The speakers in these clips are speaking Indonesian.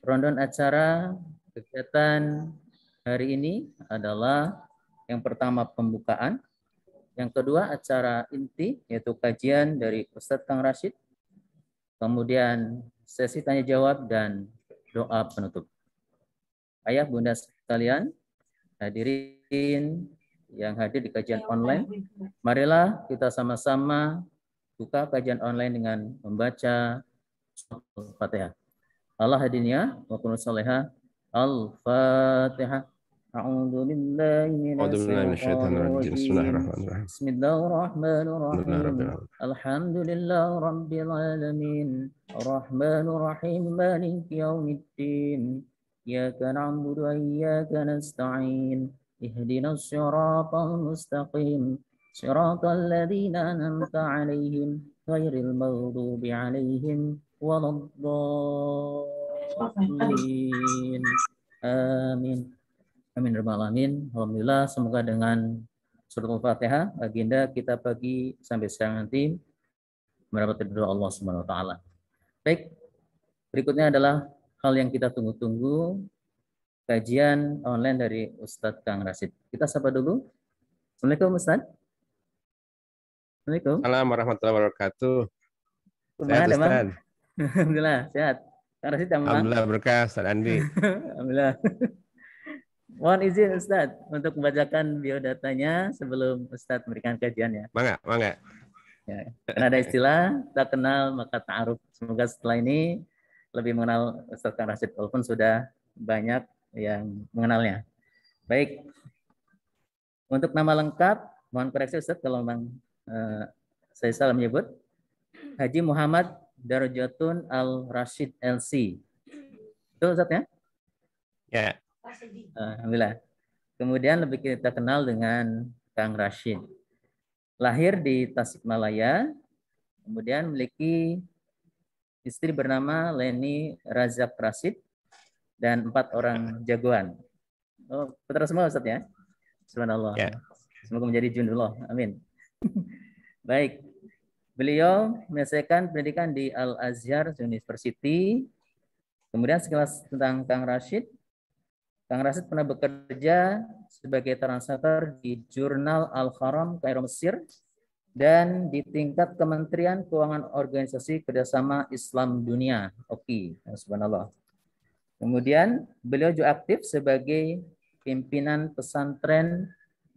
Rundown acara kegiatan hari ini adalah yang pertama pembukaan, yang kedua acara inti yaitu kajian dari Ustadz Kang Rashid, kemudian sesi tanya jawab dan doa penutup. Ayah bunda sekalian, hadirin yang hadir di kajian online, marilah kita sama-sama buka kajian online dengan membaca Al-Fatihah. Allah hadinya wa kunus salihah. Al-Fatihah. A'udzu billahi minasyaitonir rajim. Bismillahirrahmanirrahim. Alhamdulillahi rabbil alamin. Arrahmanir rahim. Maliki yaumiddin. Iyyaka na'budu wa iyyaka nasta'in. Ihdinas siratal mustaqim. Siratal ladzina an'amta 'alaihim ghairil maghdubi 'alaihim waladdallin. Amin. Amin rabbal alamin. Alhamdulillah, semoga dengan surat Al-Fatihah agenda kita pagi sampai siang nanti mendapat ridho Allah Subhanahu wa taala. Baik. Berikutnya adalah hal yang kita tunggu-tunggu, kajian online dari Ustadz Kang Rashid. Kita sapa dulu. Assalamualaikum Ustadz. Assalamualaikum. Assalamualaikum warahmatullahi wabarakatuh. Sehat Ustadz. Alhamdulillah sehat. Kang Rashid Alhamdulillah berkah Ustaz Andi. Alhamdulillah. Mohon izin Ustadz untuk membacakan biodatanya sebelum Ustadz memberikan kajiannya. Mangga. Ya, karena ada istilah tak kenal maka ta'aruf. Semoga setelah ini lebih mengenal Ustadz Kang Rashid walaupun sudah banyak yang mengenalnya. Baik. Untuk nama lengkap, mohon koreksi Ustadz kalau memang saya salah menyebut. Haji Muhammad Darajatun Al-Rashid LC. Itu Ustadz ya? Ya. Alhamdulillah. Kemudian lebih kita kenal dengan Kang Rashid. Lahir di Tasikmalaya, kemudian memiliki istri bernama Leni Razak Rashid dan 4 orang jagoan. Oh, putra semua Ustadz ya? Subhanallah. Ya. Semoga menjadi junullah. Amin. Baik. Beliau menyelesaikan pendidikan di Al-Azhar University. Kemudian sekilas tentang Kang Rashid. Kang Rashid pernah bekerja sebagai translator di Jurnal Al-Haram Kairo Mesir dan di tingkat Kementerian Keuangan Organisasi Kerjasama Islam Dunia, OKI. Subhanallah. Kemudian beliau juga aktif sebagai pimpinan pesantren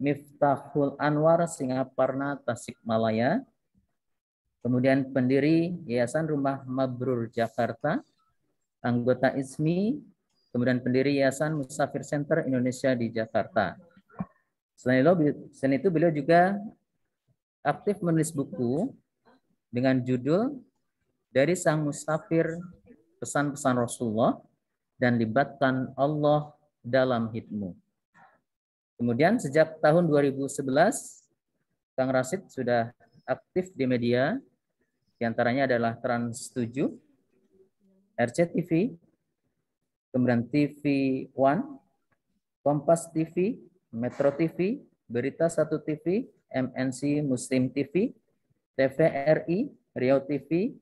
Miftahul Anwar Singaparna Tasikmalaya. Kemudian pendiri Yayasan Rumah Mabrur Jakarta, anggota ISMI, kemudian pendiri Yayasan Musafir Center Indonesia di Jakarta. Selain itu beliau juga aktif menulis buku dengan judul Dari Sang Musafir Pesan-Pesan Rasulullah dan Libatkan Allah dalam Hidupmu. Kemudian sejak tahun 2011, Kang Rashid sudah aktif di media, di antaranya adalah Trans 7, RCTV, kemudian TV One, Kompas TV, Metro TV, Berita 1 TV, MNC Muslim TV, TVRI, Riau TV,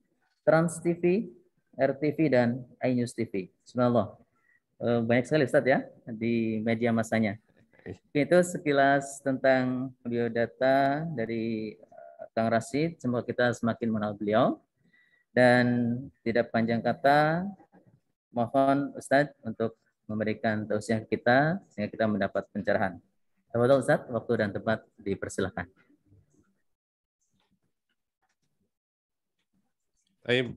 Trans TV, RTV, dan iNews TV. Subhanallah. Banyak sekali Ustadz ya di media masanya. Itu sekilas tentang biodata dari Kang Rashid. Semoga kita semakin mengenal beliau. Dan tidak panjang kata, mohon Ustadz untuk memberikan tausiah kita sehingga kita mendapat pencerahan. Tafadhol Ustadz, waktu dan tempat dipersilakan. Baik.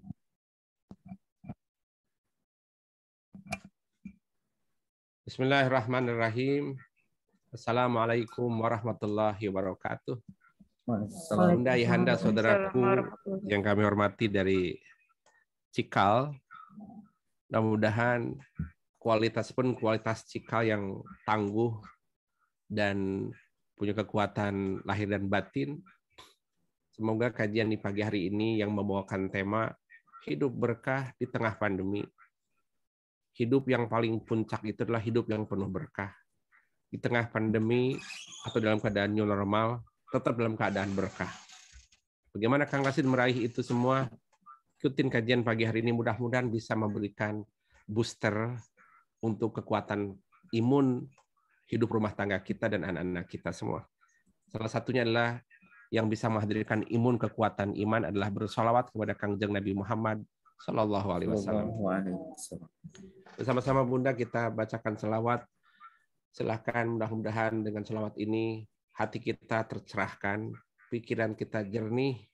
Bismillahirrahmanirrahim. Assalamualaikum warahmatullahi wabarakatuh. Bunda, Ayahanda, saudaraku yang kami hormati dari Cikal, mudah-mudahan kualitas Cikal yang tangguh dan punya kekuatan lahir dan batin. Semoga kajian di pagi hari ini yang membawakan tema hidup berkah di tengah pandemi. Hidup yang paling puncak itu adalah hidup yang penuh berkah. Di tengah pandemi atau dalam keadaan new normal, tetap dalam keadaan berkah. Bagaimana Kang Rashid meraih itu semua? Ikutin kajian pagi hari ini, mudah-mudahan bisa memberikan booster untuk kekuatan imun hidup rumah tangga kita dan anak-anak kita semua. Salah satunya adalah yang bisa menghadirkan imun kekuatan iman adalah bersolawat kepada Kangjeng Nabi Muhammad Sallallahu Alaihi Wasallam. Bersama-sama Bunda kita bacakan selawat. Silahkan mudah-mudahan dengan selawat ini hati kita tercerahkan, pikiran kita jernih,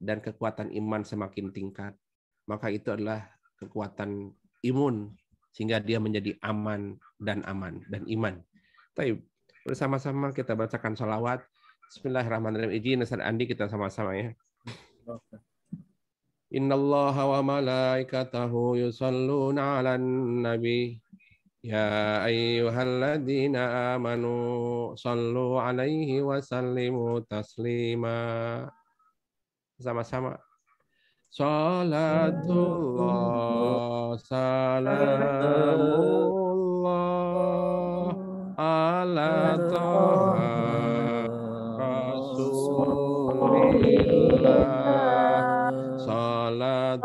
dan kekuatan iman semakin tingkat. Maka itu adalah kekuatan imun sehingga dia menjadi aman dan iman. Baik, bersama-sama kita bacakan selawat. Bismillahirrahmanirrahim. Izin Ustaz Andi kita sama-sama ya. Innallaha wa malaikatahu yusalluna 'alan nabi. Ya ayyuhalladzina amanu sallu 'alaihi wa sallimu taslima. Sama-sama. Salatullah salamullah ala Taha Rasulillah. Salatullah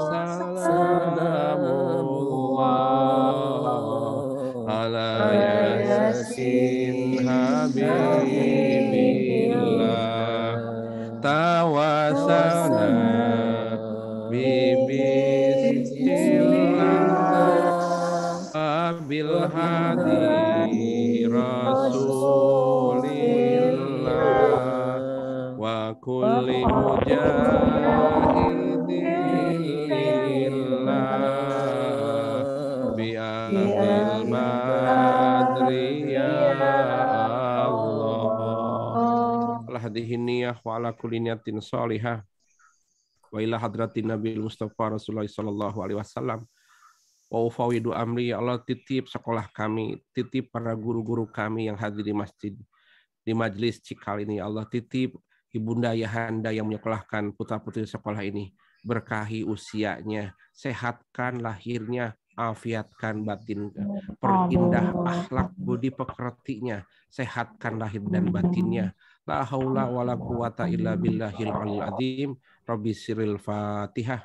salamullah ala Yasin Habibillah. Tawasalna bismillah bil hadi Rasulillah wa kulli mujahidillah bi ahlil badri ya Allah. Hadhihi niyah wa ala kulli niyatin shalihah wa ila hadratin Nabil Mustafa Rasulullah sallallahu alaihi wasallam wa ufawidu amri. Ya Allah, titip sekolah kami, titip para guru-guru kami yang hadir di masjid di majelis Cikal ini. Ya Allah, titip ibunda ayahanda yang menyekolahkan putra-putri sekolah ini, berkahi usianya, sehatkan lahirnya, afiatkan batinnya, perindah akhlak budi pekertinya, sehatkan lahir dan batinnya. La haula wala quwata illa billahil aliyil azim. Rabbi siril Fatihah.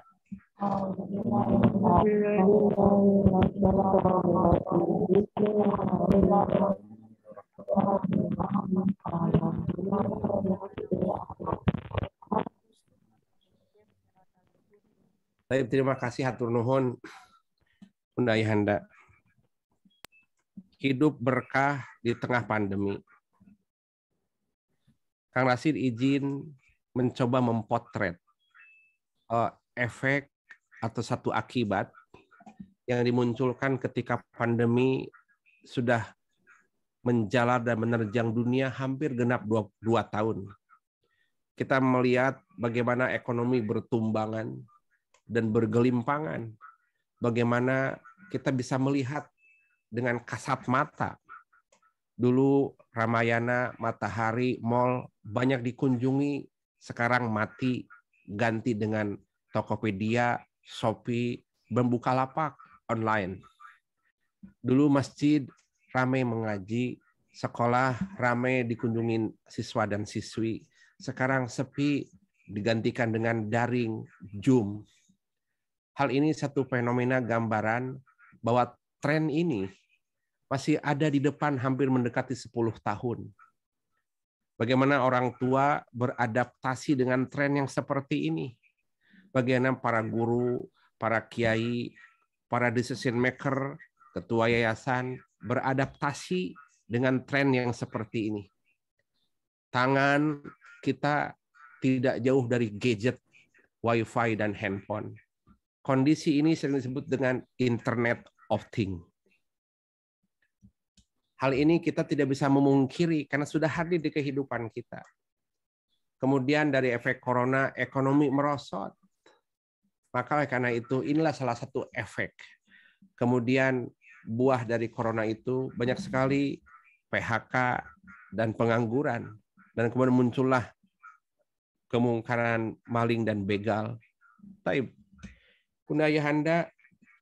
Baik, terima kasih hatur nuhun Bunda Ayahanda. Hidup berkah di tengah pandemi. Kang Rashid izin mencoba mempotret efek atau satu akibat yang dimunculkan ketika pandemi sudah menjalar dan menerjang dunia hampir genap 2 tahun. Kita melihat bagaimana ekonomi bertumbangan dan bergelimpangan. Bagaimana kita bisa melihat dengan kasat mata. Dulu Ramayana, Matahari, Mall banyak dikunjungi, sekarang mati, ganti dengan Tokopedia, Shopee, dan Bukalapak online. Dulu masjid ramai mengaji, sekolah ramai dikunjungin siswa dan siswi. Sekarang sepi, digantikan dengan daring, Zoom. Hal ini satu fenomena gambaran bahwa tren ini masih ada di depan hampir mendekati 10 tahun. Bagaimana orang tua beradaptasi dengan tren yang seperti ini? Bagaimana para guru, para kiai, para decision maker, ketua yayasan beradaptasi dengan tren yang seperti ini? Tangan kita tidak jauh dari gadget, wifi, dan handphone. Kondisi ini sering disebut dengan Internet of Things. Hal ini kita tidak bisa memungkiri karena sudah hadir di kehidupan kita. Kemudian dari efek corona, ekonomi merosot. Maka karena itu inilah salah satu efek. Kemudian buah dari corona itu banyak sekali PHK dan pengangguran. Dan kemudian muncullah kemungkaran maling dan begal. Tapi Bunda Ayahanda,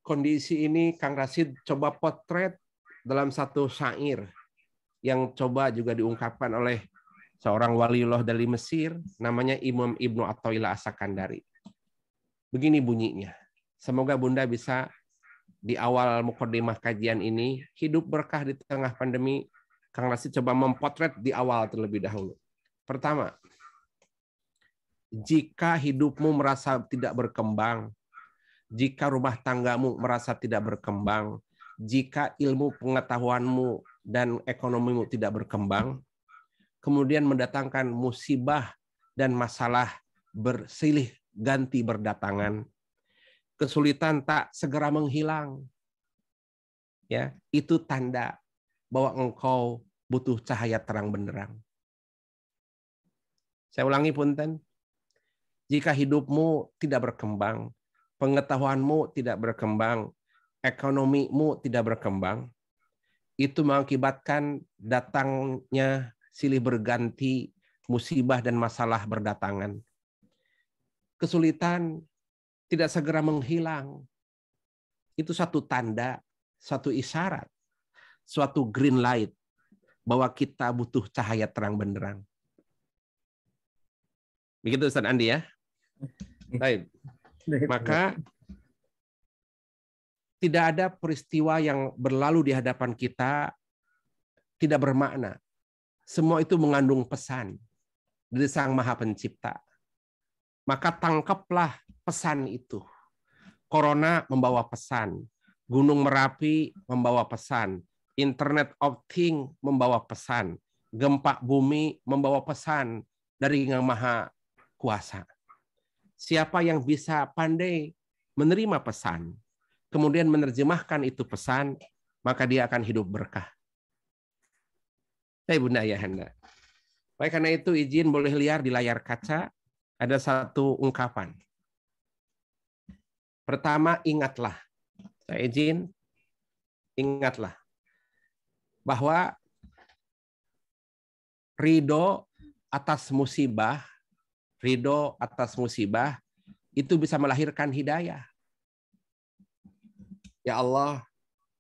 kondisi ini Kang Rashid coba potret dalam satu syair yang coba juga diungkapkan oleh seorang waliullah dari Mesir, namanya Imam Ibnu Athaillah As-Sakandari. Begini bunyinya, Semoga Bunda bisa di awal mukadimah kajian ini hidup berkah di tengah pandemi. Kang Rashid coba mempotret di awal terlebih dahulu. Pertama, jika hidupmu merasa tidak berkembang, jika rumah tanggamu merasa tidak berkembang, jika ilmu pengetahuanmu dan ekonomimu tidak berkembang, kemudian mendatangkan musibah dan masalah bersilih ganti berdatangan, kesulitan tak segera menghilang, ya, itu tanda bahwa engkau butuh cahaya terang benderang. Saya ulangi punten, jika hidupmu tidak berkembang, pengetahuanmu tidak berkembang, ekonomimu tidak berkembang, itu mengakibatkan datangnya silih berganti musibah dan masalah berdatangan. Kesulitan tidak segera menghilang. Itu satu tanda, suatu isyarat, suatu green light bahwa kita butuh cahaya terang benderang. Begitu Ustaz Andi ya? Baik. Maka tidak ada peristiwa yang berlalu di hadapan kita tidak bermakna. Semua itu mengandung pesan dari Sang Maha Pencipta. Maka tangkaplah pesan itu. Corona membawa pesan, Gunung Merapi membawa pesan, Internet of Things membawa pesan, gempa bumi membawa pesan dari Yang Maha Kuasa. Siapa yang bisa pandai menerima pesan, kemudian menerjemahkan itu pesan, maka dia akan hidup berkah. Saya Bunda Ayahanda. Baik, karena itu izin boleh lihat di layar kaca ada satu ungkapan. Pertama, ingatlah. Saya izin, ingatlah bahwa ridho atas musibah itu bisa melahirkan hidayah. Ya Allah,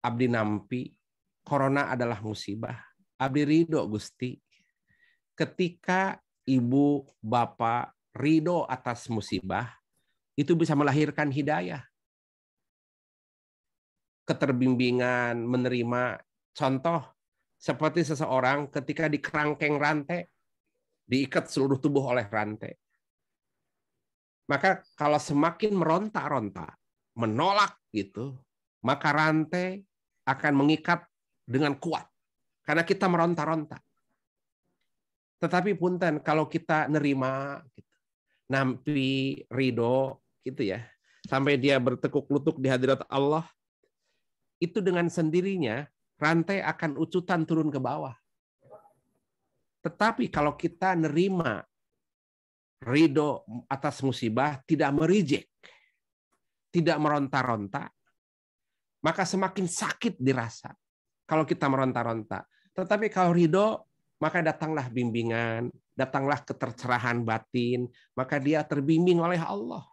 abdi nampi, corona adalah musibah. Abdi ridho Gusti. Ketika ibu, bapak ridho atas musibah, itu bisa melahirkan hidayah. Keterbimbingan, menerima. Contoh, seperti seseorang ketika di kerangkeng rantai, diikat seluruh tubuh oleh rantai. Maka kalau semakin meronta-ronta, menolak gitu, maka rantai akan mengikat dengan kuat. Karena kita meronta-ronta. Tetapi punten, kalau kita nerima, gitu, nampi ridho, gitu ya, sampai dia bertekuk lutut di hadirat Allah, itu dengan sendirinya rantai akan ucutan turun ke bawah. Tetapi kalau kita nerima ridho atas musibah, tidak merijek, tidak meronta-ronta, maka semakin sakit dirasa kalau kita meronta-ronta. Tetapi kalau ridho, maka datanglah bimbingan, datanglah ketercerahan batin, maka dia terbimbing oleh Allah.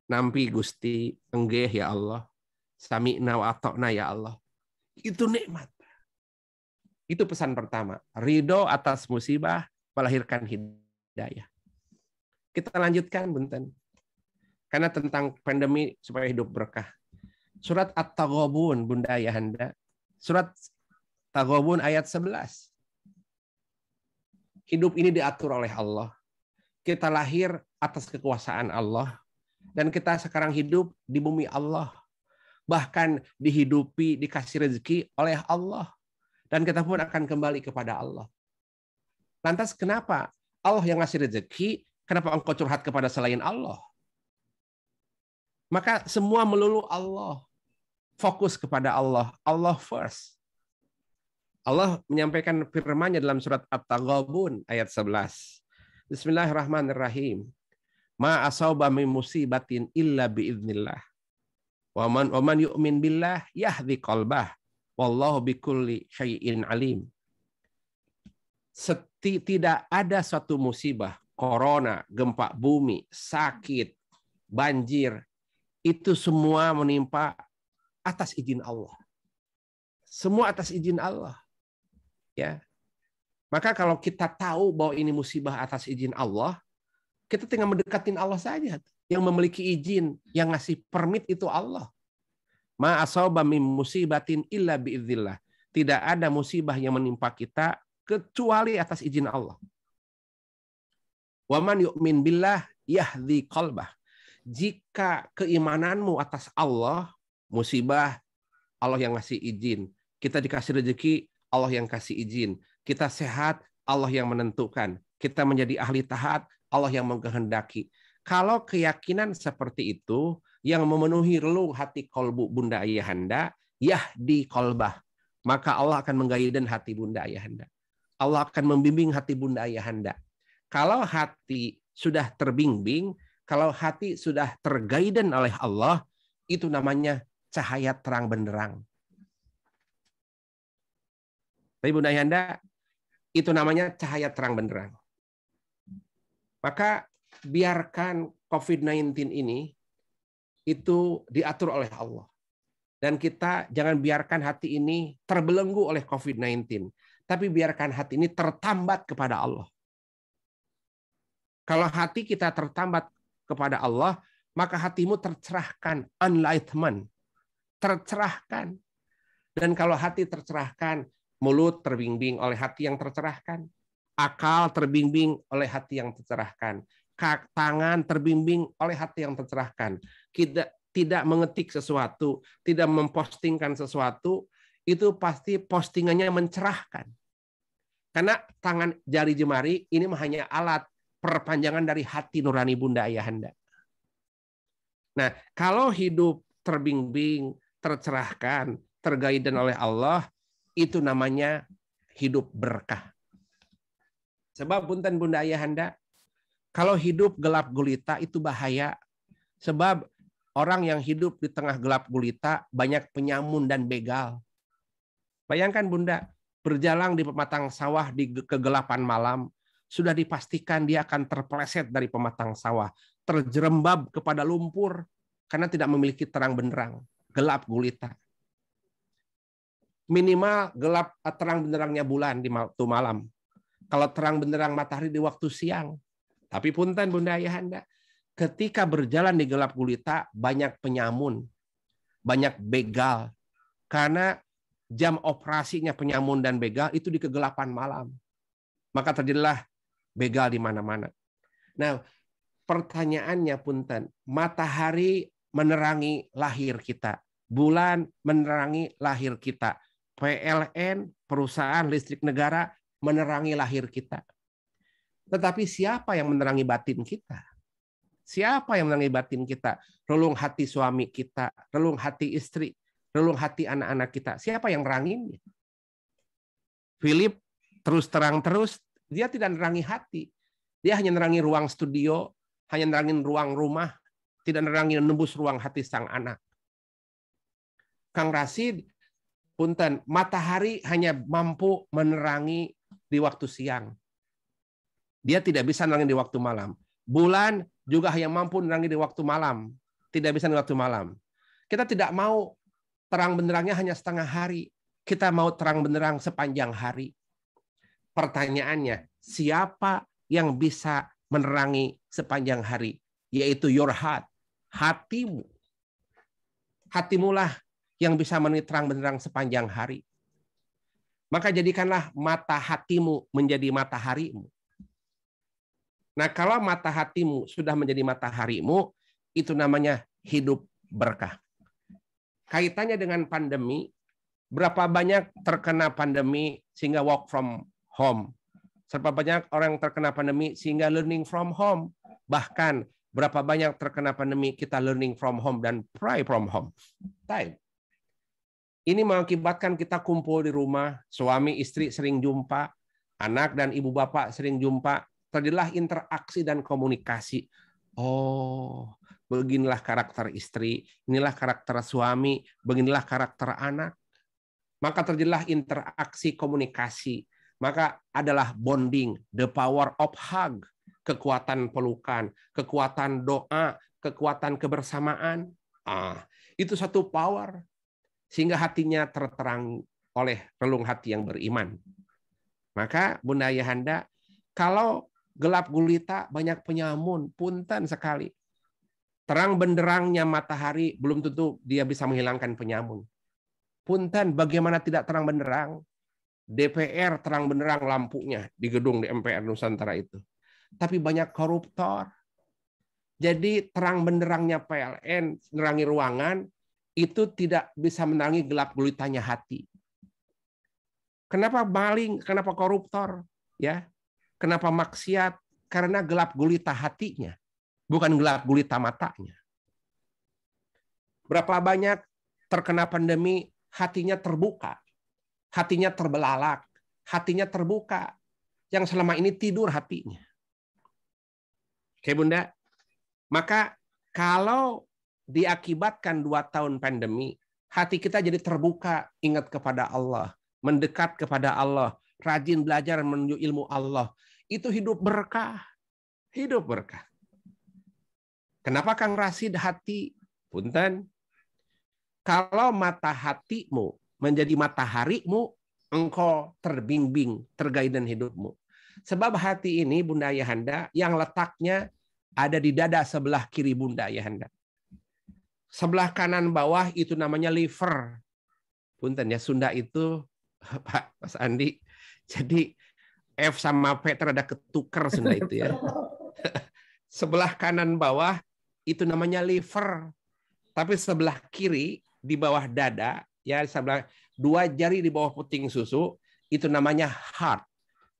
Nampi Gusti, enggeh ya Allah, sami'na wa ata'na ya Allah. Itu nikmat. Itu pesan pertama. Ridho atas musibah melahirkan hidayah. Kita lanjutkan, Bunten. Karena tentang pandemi supaya hidup berkah. Surat At-Taghabun, Bunda Ayahanda. Surat Taghabun ayat 11. Hidup ini diatur oleh Allah. Kita lahir atas kekuasaan Allah. Dan kita sekarang hidup di bumi Allah. Bahkan dihidupi, dikasih rezeki oleh Allah. Dan kita pun akan kembali kepada Allah. Lantas kenapa Allah yang ngasih rezeki, kenapa engkau curhat kepada selain Allah? Maka semua melulu Allah. Fokus kepada Allah. Allah first. Allah menyampaikan firman-Nya dalam surat At-Taghabun ayat 11. Bismillahirrahmanirrahim. Ma asaba min musibatin illa biiznillah. Wa man yu'min billah yahdi qalbah. Wallahu bikulli syai'in alim. Tidak ada suatu musibah, corona, gempa bumi, sakit, banjir, itu semua menimpa atas izin Allah. Semua atas izin Allah. Ya. Maka kalau kita tahu bahwa ini musibah atas izin Allah, Kita tinggal mendekatin Allah saja. Yang memiliki izin, yang ngasih permit itu Allah. Ma asaba min musibatin illa biidzillah. Tidak ada musibah yang menimpa kita kecuali atas izin Allah. Wa man yu'min billah yahdi qalbah. Jika keimananmu atas Allah, musibah Allah yang ngasih izin. Kita dikasih rezeki, Allah yang kasih izin. Kita sehat, Allah yang menentukan. Kita menjadi ahli taat, Allah yang mengkehendaki. Kalau keyakinan seperti itu yang memenuhi relung hati kolbu Bunda Ayahanda, yahdi qalbah, maka Allah akan menggaiden hati Bunda Ayahanda. Allah akan membimbing hati Bunda Ayahanda. Kalau hati sudah terbimbing, kalau hati sudah tergaiden oleh Allah, itu namanya cahaya terang benderang. Tapi Bunda Ayahanda, itu namanya cahaya terang benderang. Maka biarkan COVID-19 ini itu diatur oleh Allah. Dan kita jangan biarkan hati ini terbelenggu oleh COVID-19. Tapi biarkan hati ini tertambat kepada Allah. Kalau hati kita tertambat kepada Allah, maka hatimu tercerahkan, enlightenment, tercerahkan. Dan kalau hati tercerahkan, mulut terbimbing oleh hati yang tercerahkan. Akal terbimbing oleh hati yang tercerahkan. Tangan terbimbing oleh hati yang tercerahkan. Tidak mengetik sesuatu, tidak mempostingkan sesuatu, itu pasti postingannya mencerahkan. Karena tangan jari jemari ini hanya alat perpanjangan dari hati nurani Bunda Ayahanda. Nah, kalau hidup terbimbing, tercerahkan, tergaiden oleh Allah, itu namanya hidup berkah. Sebab punten Bunda Ayahanda, kalau hidup gelap gulita itu bahaya. Sebab orang yang hidup di tengah gelap gulita banyak penyamun dan begal. Bayangkan Bunda, berjalan di pematang sawah di kegelapan malam, sudah dipastikan dia akan terpeleset dari pematang sawah, terjerembab kepada lumpur karena tidak memiliki terang benderang, gelap gulita. Minimal gelap terang benderangnya bulan di waktu malam. Kalau terang benderang matahari di waktu siang. Tapi punten Bunda Ayahanda, ketika berjalan di gelap gulita banyak penyamun, banyak begal. Karena jam operasinya penyamun dan begal itu di kegelapan malam. Maka terjadilah begal di mana-mana. Nah, pertanyaannya punten, matahari menerangi lahir kita, bulan menerangi lahir kita, PLN, perusahaan listrik negara menerangi lahir kita. Tetapi siapa yang menerangi batin kita? Siapa yang menerangi batin kita? Relung hati suami kita, relung hati istri, relung hati anak-anak kita. Siapa yang neranginnya? Philip terus terang terus, dia tidak nerangi hati. Dia hanya nerangi ruang studio, hanya nerangin ruang rumah, tidak nerangi nembus ruang hati sang anak. Kang Rasid, punten, matahari hanya mampu menerangi di waktu siang. Dia tidak bisa menerangi di waktu malam. Bulan juga hanya mampu menerangi di waktu malam. Tidak bisa di waktu malam. Kita tidak mau terang benderangnya hanya setengah hari. Kita mau terang benderang sepanjang hari. Pertanyaannya, siapa yang bisa menerangi sepanjang hari? Yaitu your heart. Hatimu. Hatimulah yang bisa menerangi terang benderang sepanjang hari. Maka jadikanlah mata hatimu menjadi mataharimu. Nah, kalau mata hatimu sudah menjadi mataharimu, itu namanya hidup berkah. Kaitannya dengan pandemi, berapa banyak terkena pandemi sehingga work from home? Berapa banyak orang terkena pandemi sehingga learning from home? Bahkan berapa banyak terkena pandemi kita learning from home dan pray from home? Time. Ini mengakibatkan kita kumpul di rumah, suami istri sering jumpa, anak dan ibu bapak sering jumpa, terjadilah interaksi dan komunikasi. Oh, beginilah karakter istri, inilah karakter suami, beginilah karakter anak. Maka terjadilah interaksi komunikasi. Maka adalah bonding, the power of hug, kekuatan pelukan, kekuatan doa, kekuatan kebersamaan. Itu satu power. Sehingga hatinya terterang oleh relung hati yang beriman. Maka Bunda Ayahanda, kalau gelap gulita, banyak penyamun, punten sekali. Terang benderangnya matahari belum tentu dia bisa menghilangkan penyamun. Punten, bagaimana tidak terang benderang? DPR terang benderang lampunya di gedung di MPR Nusantara itu. Tapi banyak koruptor. Jadi terang benderangnya PLN, menerangi ruangan, itu tidak bisa menerangi gelap gulitanya hati. Kenapa maling? Kenapa koruptor? Ya, kenapa maksiat? Karena gelap gulita hatinya, bukan gelap gulita matanya. Berapa banyak terkena pandemi, hatinya terbuka, hatinya terbelalak, hatinya terbuka. Yang selama ini tidur hatinya. Oke, Bunda. Maka kalau diakibatkan 2 tahun pandemi, hati kita jadi terbuka, ingat kepada Allah, mendekat kepada Allah, rajin belajar menuju ilmu Allah. Itu hidup berkah. Hidup berkah. Kenapa Kang Rasid hati? Punten. Kalau mata hatimu menjadi mataharimu, engkau terbimbing, terguidance hidupmu. Sebab hati ini, Bunda Ayahanda, yang letaknya ada di dada sebelah kiri Bunda Ayahanda. Sebelah kanan bawah itu namanya liver. Punten ya, Sunda itu, Pak Mas Andi, jadi F sama P terada ketuker Sunda itu ya. Sebelah kanan bawah itu namanya liver. Tapi sebelah kiri di bawah dada, ya sebelah 2 jari di bawah puting susu, itu namanya heart.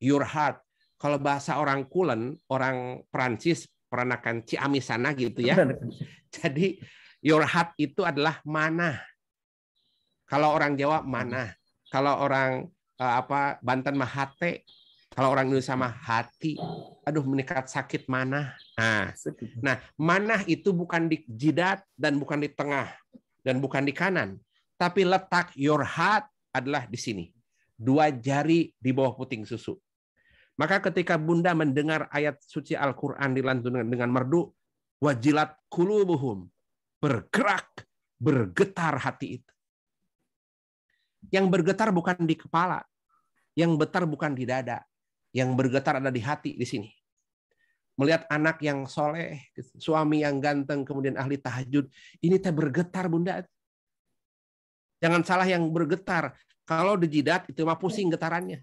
Your heart. Kalau bahasa orang Kulen, orang Perancis, peranakan Ciamis sana gitu ya. Jadi your heart itu adalah manah. Kalau orang Jawa manah. Kalau orang Banten mah hate. Kalau orang Indonesia mah hati. Aduh, meningkat sakit manah. Nah, manah itu bukan di jidat dan bukan di tengah dan bukan di kanan, tapi letak your heart adalah di sini. 2 jari di bawah puting susu. Maka ketika Bunda mendengar ayat suci Al-Quran dilantunkan dengan merdu, wajilat qulubuhum, bergerak, bergetar hati itu. Yang bergetar bukan di kepala, yang bergetar bukan di dada, yang bergetar ada di hati di sini. Melihat anak yang soleh, suami yang ganteng, kemudian ahli tahajud, ini teh bergetar Bunda. Jangan salah yang bergetar. Kalau di jidat itu mah pusing getarannya.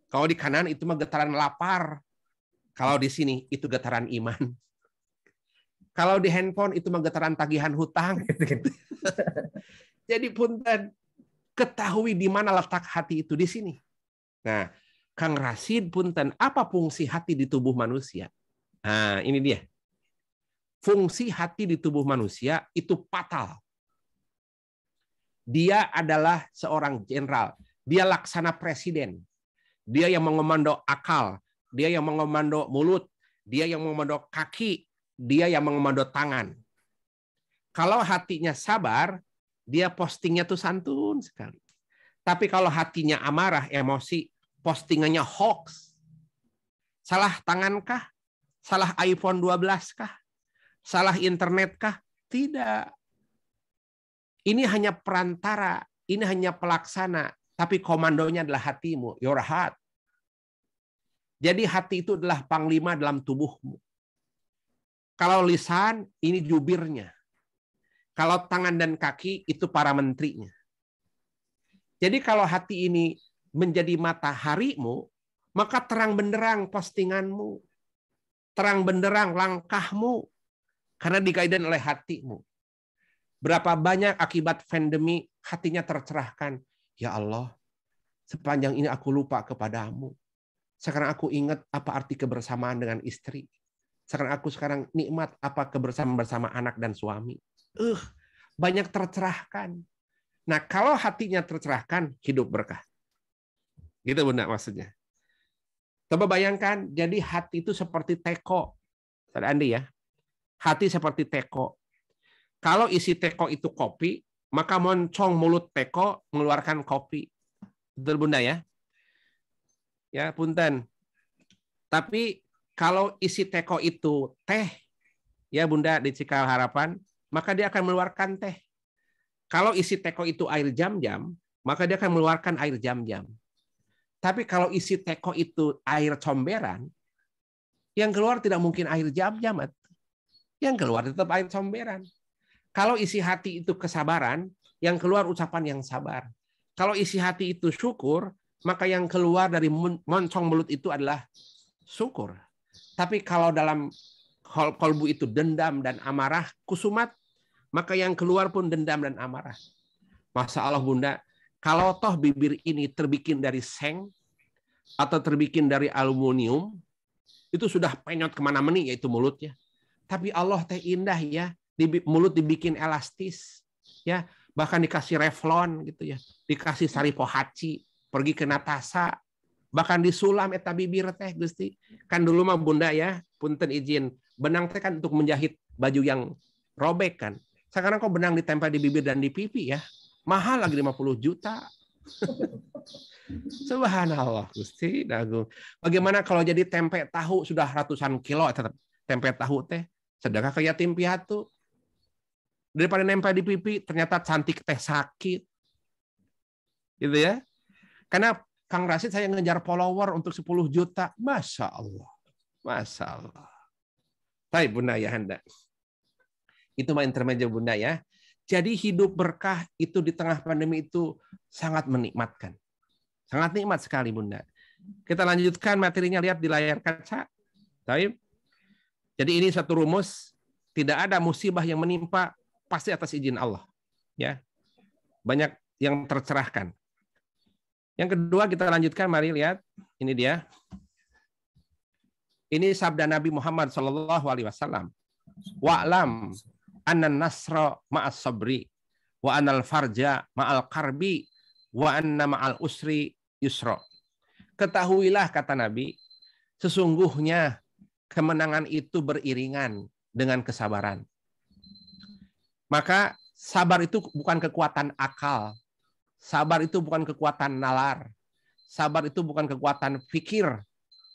Kalau di kanan itu mah getaran lapar. Kalau di sini itu getaran iman. Kalau di handphone itu mah getaran tagihan hutang. Jadi punten, ketahui di mana letak hati itu di sini. Nah, Kang Rasid punten, apa fungsi hati di tubuh manusia? Nah, ini dia. Fungsi hati di tubuh manusia itu fatal. Dia adalah seorang jenderal. Dia laksana presiden. Dia yang mengomando akal, dia yang mengomando mulut, dia yang mengomando kaki, dia yang mengomando tangan. Kalau hatinya sabar, dia postingnya tuh santun sekali. Tapi kalau hatinya amarah, emosi, postingannya hoax. Salah tangankah? Salah iPhone 12 kah? Salah internet kah? Tidak. Ini hanya perantara, ini hanya pelaksana. Tapi komandonya adalah hatimu, your heart. Jadi hati itu adalah panglima dalam tubuhmu. Kalau lisan, ini jubirnya. Kalau tangan dan kaki, itu para menterinya. Jadi kalau hati ini menjadi mataharimu, maka terang benderang postinganmu. Terang benderang langkahmu. Karena diguidance oleh hatimu. Berapa banyak akibat pandemi, hatinya tercerahkan. Ya Allah, sepanjang ini aku lupa kepadamu. Sekarang aku ingat apa arti kebersamaan dengan istri. Sekarang nikmat apa kebersamaan bersama anak dan suami. Banyak tercerahkan. Nah, kalau hatinya tercerahkan, hidup berkah. Gitu Bunda maksudnya. Coba bayangkan, jadi hati itu seperti teko. Tadi Andi ya. Hati seperti teko. Kalau isi teko itu kopi, maka moncong mulut teko mengeluarkan kopi. Betul Bunda ya? Ya, punten. Tapi kalau isi teko itu teh, ya Bunda di Cikal Harapan, maka dia akan mengeluarkan teh. Kalau isi teko itu air jam-jam, maka dia akan mengeluarkan air jam-jam. Tapi kalau isi teko itu air comberan, Yang keluar tidak mungkin air jam-jamat. Yang keluar tetap air comberan. Kalau isi hati itu kesabaran, yang keluar ucapan yang sabar. Kalau isi hati itu syukur, maka yang keluar dari moncong mulut itu adalah syukur. Tapi kalau dalam kolbu itu dendam dan amarah, kusumat, maka yang keluar pun dendam dan amarah. Masya Allah Bunda, kalau toh bibir ini terbikin dari seng atau terbikin dari aluminium, itu sudah penyot kemana-mana yaitu mulutnya. Tapi Allah teh indah ya, mulut dibikin elastis, ya bahkan dikasih revlon gitu ya, dikasih saripohaci, pergi ke natasa, bahkan disulam eta bibir teh Gusti. Kan dulu mah Bunda ya, punten izin, benang teh kan untuk menjahit baju yang robek kan. Sekarang kok benang ditempel di bibir dan di pipi ya, mahal lagi 50 juta. Subhanallah Gusti dagung. Bagaimana kalau jadi tempe tahu sudah ratusan kilo tempe tahu teh, sedekah ke yatim piatu. Daripada nempel di pipi, ternyata cantik teh sakit. Gitu ya. Karena Kang Rasid saya ngejar follower untuk 10 juta. Masya Allah. Masya Allah. Baik Bunda ya Anda. Itu mah intermezzo Bunda ya. Jadi hidup berkah itu di tengah pandemi itu sangat menikmatkan. Sangat nikmat sekali Bunda. Kita lanjutkan materinya, lihat di layar kaca. Baik. Jadi ini satu rumus. Tidak ada musibah yang menimpa pasti atas izin Allah. Ya. Banyak yang tercerahkan. Yang kedua kita lanjutkan, mari lihat. Ini dia. Ini sabda Nabi Muhammad SAW. Wa'lam anna nasra ma'as sabri wa anal farja ma'al karbi wa anna ma'al usri yusra. Ketahuilah kata Nabi, sesungguhnya kemenangan itu beriringan dengan kesabaran. Maka sabar itu bukan kekuatan akal. Sabar itu bukan kekuatan nalar. Sabar itu bukan kekuatan fikir.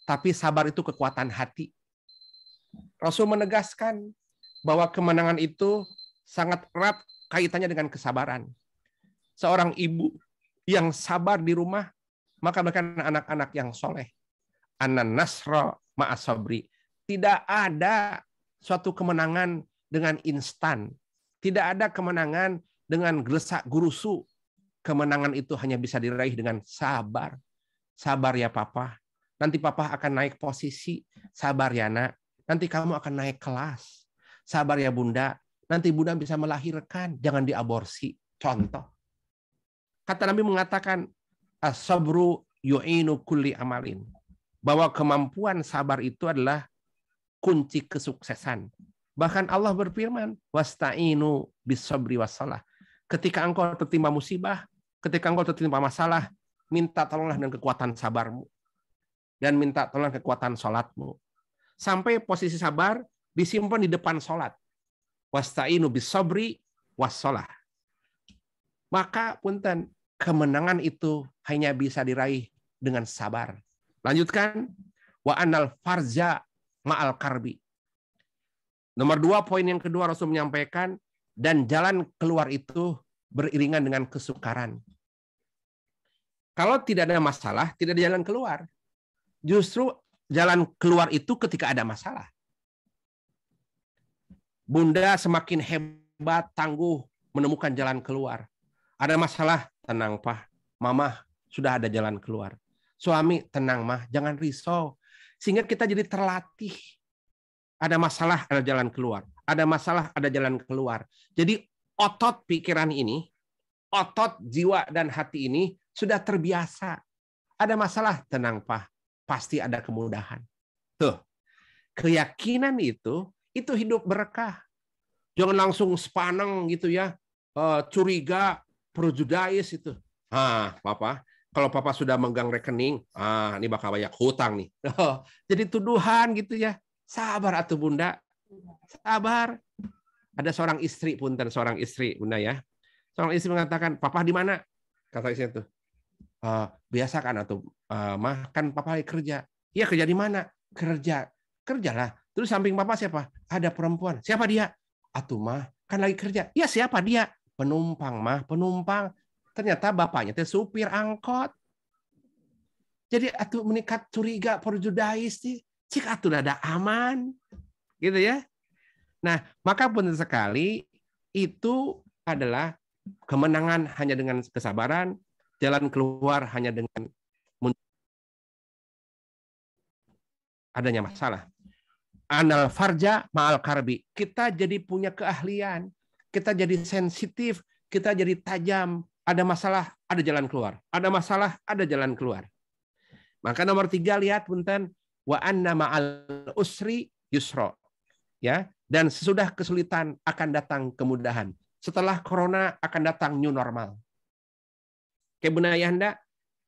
Tapi sabar itu kekuatan hati. Rasul menegaskan bahwa kemenangan itu sangat erat kaitannya dengan kesabaran. Seorang ibu yang sabar di rumah, maka mereka anak-anak yang soleh. Anan nasra ma'as sabri. Tidak ada suatu kemenangan dengan instan. Tidak ada kemenangan dengan gelesak gurusu. Kemenangan itu hanya bisa diraih dengan sabar. Sabar ya Papa. Nanti Papa akan naik posisi. Sabar ya Nak. Nanti kamu akan naik kelas. Sabar ya Bunda. Nanti Bunda bisa melahirkan. Jangan diaborsi. Contoh. Kata Nabi mengatakan, as-sabru yu'inu kulli amalin. Bahwa kemampuan sabar itu adalah kunci kesuksesan. Bahkan Allah berfirman, wasta'inu bis-sabri was-shalah. Ketika engkau tertimpa musibah, ketika engkau tertimpa masalah, minta tolonglah dengan kekuatan sabarmu. Dan minta tolong kekuatan sholatmu. Sampai posisi sabar disimpan di depan sholat. Wasta'inu bis-sabri was-shalah. Maka punten, kemenangan itu hanya bisa diraih dengan sabar. Lanjutkan, wa anal farja ma'al karbi. Nomor 2, poin yang kedua Rasul menyampaikan, dan jalan keluar itu beriringan dengan kesukaran. Kalau tidak ada masalah, tidak ada jalan keluar. Justru jalan keluar itu ketika ada masalah. Bunda semakin hebat, tangguh, menemukan jalan keluar. Ada masalah, tenang Pak. Mama, sudah ada jalan keluar. Suami, tenang Mah, jangan risau. Sehingga kita jadi terlatih. Ada masalah, ada jalan keluar. Ada masalah, ada jalan keluar. Jadi otot pikiran ini, otot jiwa dan hati ini sudah terbiasa. Ada masalah, tenang Pak. Pasti ada kemudahan. Tuh. Keyakinan itu hidup berkah. Jangan langsung sepaneng gitu ya. Curiga, prejudis itu. Papa, kalau Papa sudah megang rekening, ini bakal banyak hutang nih. Jadi tuduhan gitu ya. Sabar atuh Bunda. Sabar. Ada seorang istri, punten seorang istri, Bunda ya. Seorang istri mengatakan, "Papa di mana?" Kata istri itu. Biasa kan atuh, Mah, kan Papa lagi kerja. Iya, kerja di mana? Kerja. Kerjalah. Terus samping Papa siapa? Ada perempuan. Siapa dia? Atuh Mah, kan lagi kerja. Iya, siapa dia? Penumpang Mah, penumpang. Ternyata bapaknya teh supir angkot. Jadi atuh meningkat curiga prejudis sih. Cik atuh ada aman. Gitu ya. Nah, maka benar sekali itu adalah kemenangan hanya dengan kesabaran, jalan keluar hanya dengan adanya masalah. Anal farja ma'al karbi. Kita jadi punya keahlian, kita jadi sensitif, kita jadi tajam. Ada masalah, ada jalan keluar. Ada masalah, ada jalan keluar. Maka nomor 3 lihat punten, wa anna ma'al usri yusra. Ya, dan sesudah kesulitan akan datang kemudahan. Setelah corona akan datang new normal. Oke, Bunda Ayahanda,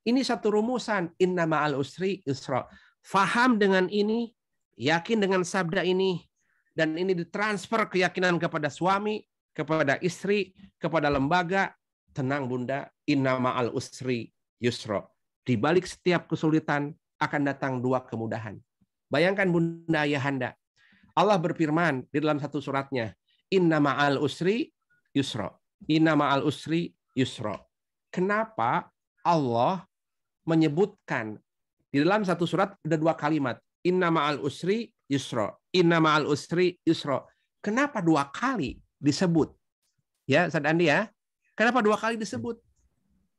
ini satu rumusan, inna ma'al usri yusra. Faham dengan ini, yakin dengan sabda ini, dan ini ditransfer keyakinan kepada suami, kepada istri, kepada lembaga. Tenang Bunda, inna ma'al usri yusra. Di balik setiap kesulitan akan datang 2 kemudahan. Bayangkan Bunda Ayahanda, Allah berfirman di dalam satu suratnya, inna ma'al usri yusra. Inna ma'al usri yusra. Kenapa Allah menyebutkan di dalam satu surat ada 2 kalimat, inna ma'al usri yusra. Inna ma'al usri yusra. Kenapa 2 kali disebut? Ya, Ustaz Andi ya. Kenapa 2 kali disebut?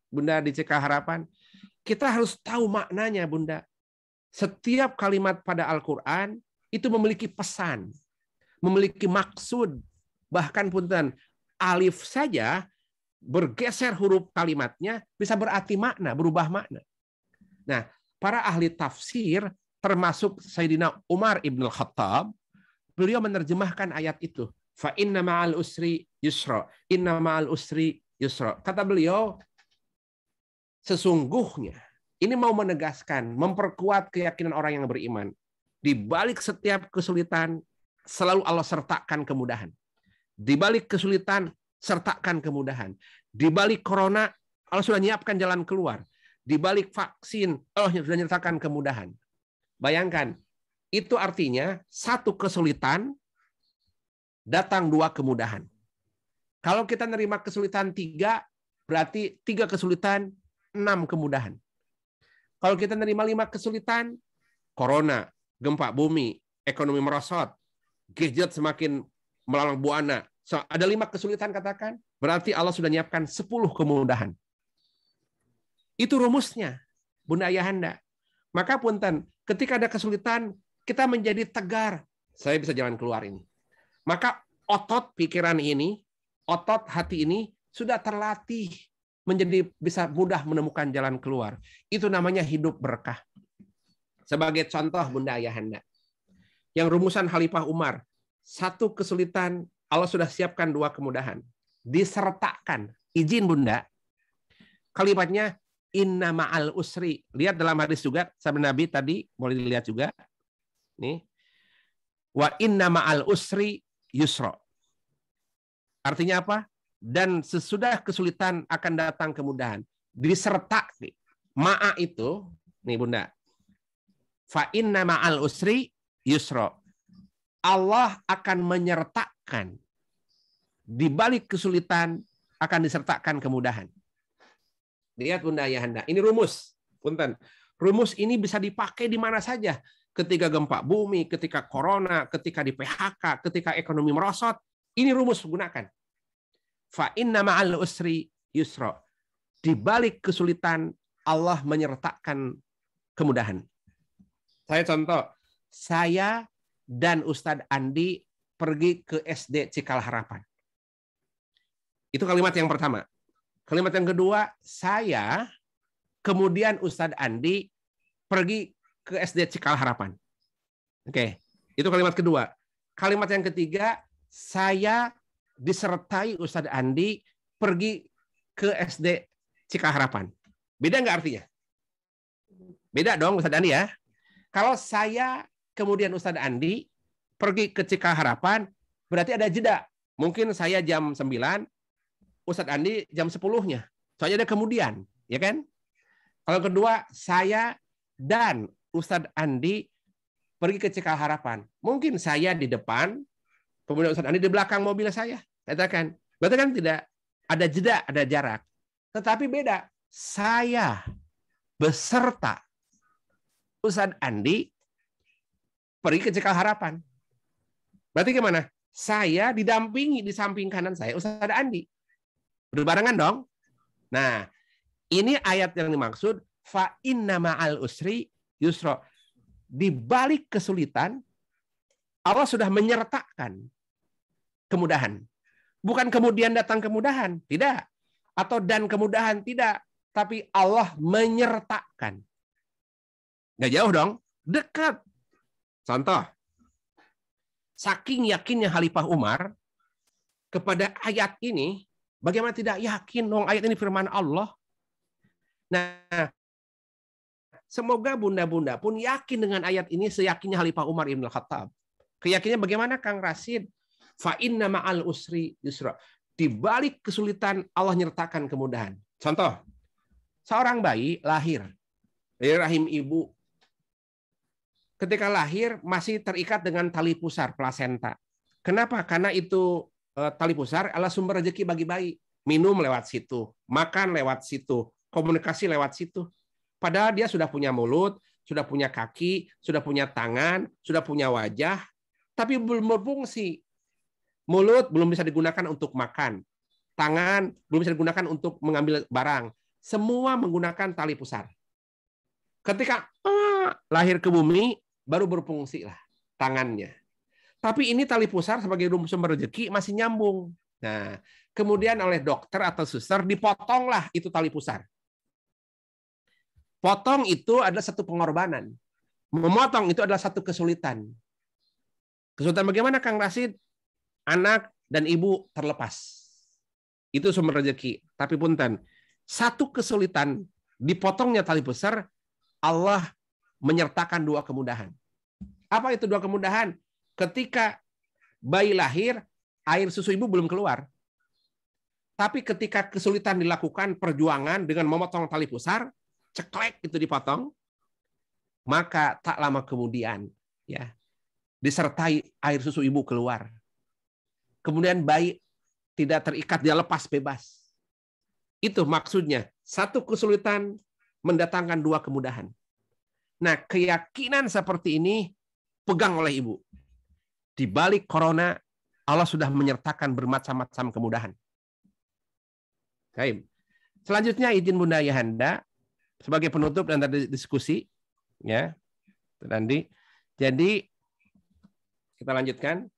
Bunda di CK Harapan. Kita harus tahu maknanya, Bunda. Setiap kalimat pada Al-Quran itu memiliki pesan, memiliki maksud. Bahkan punten, alif saja bergeser huruf kalimatnya bisa berarti makna, berubah makna. Nah, para ahli tafsir termasuk Sayyidina Umar ibn Khattab, beliau menerjemahkan ayat itu. Fa inna ma'al usri yusra. Inna ma'al usri yusra. Kata beliau, sesungguhnya ini mau menegaskan, memperkuat keyakinan orang yang beriman. Di balik setiap kesulitan, selalu Allah sertakan kemudahan. Di balik kesulitan, sertakan kemudahan. Di balik corona, Allah sudah menyiapkan jalan keluar. Di balik vaksin, Allah sudah menyertakan kemudahan. Bayangkan, itu artinya satu kesulitan, datang 2 kemudahan. Kalau kita nerima kesulitan 3, berarti 3 kesulitan, 6 kemudahan. Kalau kita nerima 5 kesulitan, corona, gempa bumi, ekonomi merosot, gadget semakin melalang buana. So, ada 5 kesulitan katakan, berarti Allah sudah menyiapkan 10 kemudahan. Itu rumusnya, Bunda Ayahanda. Maka punten, ketika ada kesulitan, kita menjadi tegar. Saya bisa jalan keluar ini. Maka otot pikiran ini, otot hati ini sudah terlatih menjadi bisa mudah menemukan jalan keluar. Itu namanya hidup berkah. Sebagai contoh Bunda Ayahanda, yang rumusan Khalifah Umar, 1 kesulitan, Allah sudah siapkan 2 kemudahan. Disertakan. Izin Bunda. Kalimatnya, inna ma'al usri. Lihat dalam hadis juga, sabda Nabi tadi, boleh dilihat juga. Nih. Wa inna ma'al usri yusra. Artinya apa? Dan sesudah kesulitan akan datang kemudahan. Disertai. Ma'a itu, nih Bunda. Fa inna ma'al usri yusra. Allah akan menyertakan. Di balik kesulitan akan disertakan kemudahan. Lihat Bunda Ayahanda. Ini rumus. Punten. Rumus ini bisa dipakai di mana saja. Ketika gempa bumi, ketika corona, ketika di PHK, ketika ekonomi merosot. Ini rumus gunakan. Fa inna ma'al usri yusra. Di balik kesulitan Allah menyertakan kemudahan. Saya contoh, saya dan Ustadz Andi pergi ke SD Cikal Harapan. Itu kalimat yang pertama. Kalimat yang kedua, saya kemudian Ustadz Andi pergi ke SD Cikal Harapan. Oke, itu kalimat kedua. Kalimat yang ketiga, saya disertai Ustadz Andi pergi ke SD Cikal Harapan. Beda nggak artinya? Beda dong Ustadz Andi ya. Kalau saya kemudian Ustadz Andi pergi ke Cikal Harapan, berarti ada jeda. Mungkin saya jam 9, Ustadz Andi jam 10-nya. Soalnya ada kemudian, ya kan? Kalau kedua, saya dan Ustadz Andi pergi ke Cikal Harapan. Mungkin saya di depan, kemudian Ustadz Andi di belakang mobil saya. Katakan, berarti kan tidak ada jeda, ada jarak. Tetapi beda. Saya beserta Ustadz Andi pergi ke Cikal Harapan. Berarti gimana? Saya didampingi di samping kanan saya Ustaz Andi. Berbarengan dong. Nah, ini ayat yang dimaksud fa inna ma'al usri yusra. Di balik kesulitan Allah sudah menyertakan kemudahan. Bukan kemudian datang kemudahan, tidak. Atau dan kemudahan, tidak. Tapi Allah menyertakan. Nggak jauh dong, dekat. Contoh, saking yakinnya Khalifah Umar kepada ayat ini, bagaimana tidak yakin dong ayat ini firman Allah? Nah, semoga bunda-bunda pun yakin dengan ayat ini seyakinnya Khalifah Umar Ibn Khattab. Keyakinannya bagaimana Kang Rasid? Fa inna ma'al usri yusra. Di balik kesulitan Allah nyertakan kemudahan. Contoh, seorang bayi lahir dari rahim ibu. Ketika lahir masih terikat dengan tali pusar plasenta. Kenapa? Karena itu tali pusar adalah sumber rezeki bagi bayi. Minum lewat situ, makan lewat situ, komunikasi lewat situ. Padahal dia sudah punya mulut, sudah punya kaki, sudah punya tangan, sudah punya wajah, tapi belum berfungsi. Mulut belum bisa digunakan untuk makan. Tangan belum bisa digunakan untuk mengambil barang. Semua menggunakan tali pusar. Ketika lahir ke bumi, baru berfungsi lah tangannya. Tapi ini tali pusar sebagai sumber rezeki masih nyambung. Nah, kemudian oleh dokter atau suster dipotonglah itu tali pusar. Potong itu adalah satu pengorbanan. Memotong itu adalah satu kesulitan. Kesulitan bagaimana Kang Rasid? Anak dan ibu terlepas. Itu sumber rezeki. Tapi punten, satu kesulitan dipotongnya tali pusar, Allah menyertakan dua kemudahan. Apa itu dua kemudahan? Ketika bayi lahir, air susu ibu belum keluar. Tapi ketika kesulitan dilakukan perjuangan dengan memotong tali pusar, ceklek itu dipotong, maka tak lama kemudian ya disertai air susu ibu keluar. Kemudian bayi tidak terikat, dia lepas bebas. Itu maksudnya, satu kesulitan mendatangkan dua kemudahan. Nah, keyakinan seperti ini pegang oleh ibu. Di balik corona, Allah sudah menyertakan bermacam-macam kemudahan. Baik. Selanjutnya izin Bunda Ayahanda sebagai penutup dan diskusi, ya, Andi. Jadi kita lanjutkan.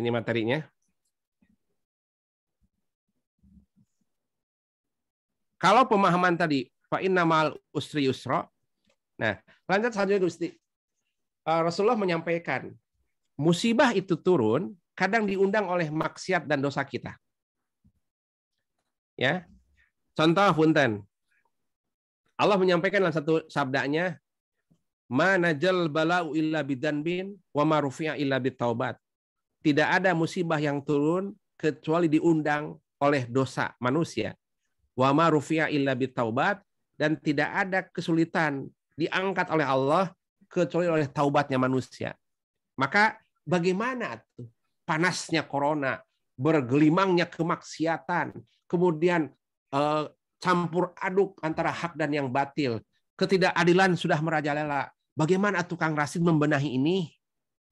Ini materinya. Kalau pemahaman tadi, fa inna ma'al usri yusra. Nah, lanjut selanjutnya Gusti. Rasulullah menyampaikan, musibah itu turun kadang diundang oleh maksiat dan dosa kita. Ya. Contoh punten. Allah menyampaikan dalam satu sabdanya, "Ma najal bala'u illa bidzanbin wa ma rufi'a illa bitaubat." Tidak ada musibah yang turun kecuali diundang oleh dosa manusia. Wa ma rufi'a illa bitaubat, dan tidak ada kesulitan diangkat oleh Allah kecuali oleh taubatnya manusia. Maka bagaimana tuh panasnya corona, bergelimangnya kemaksiatan, kemudian campur aduk antara hak dan yang batil, ketidakadilan sudah merajalela. Bagaimana Kang Rasid membenahi ini?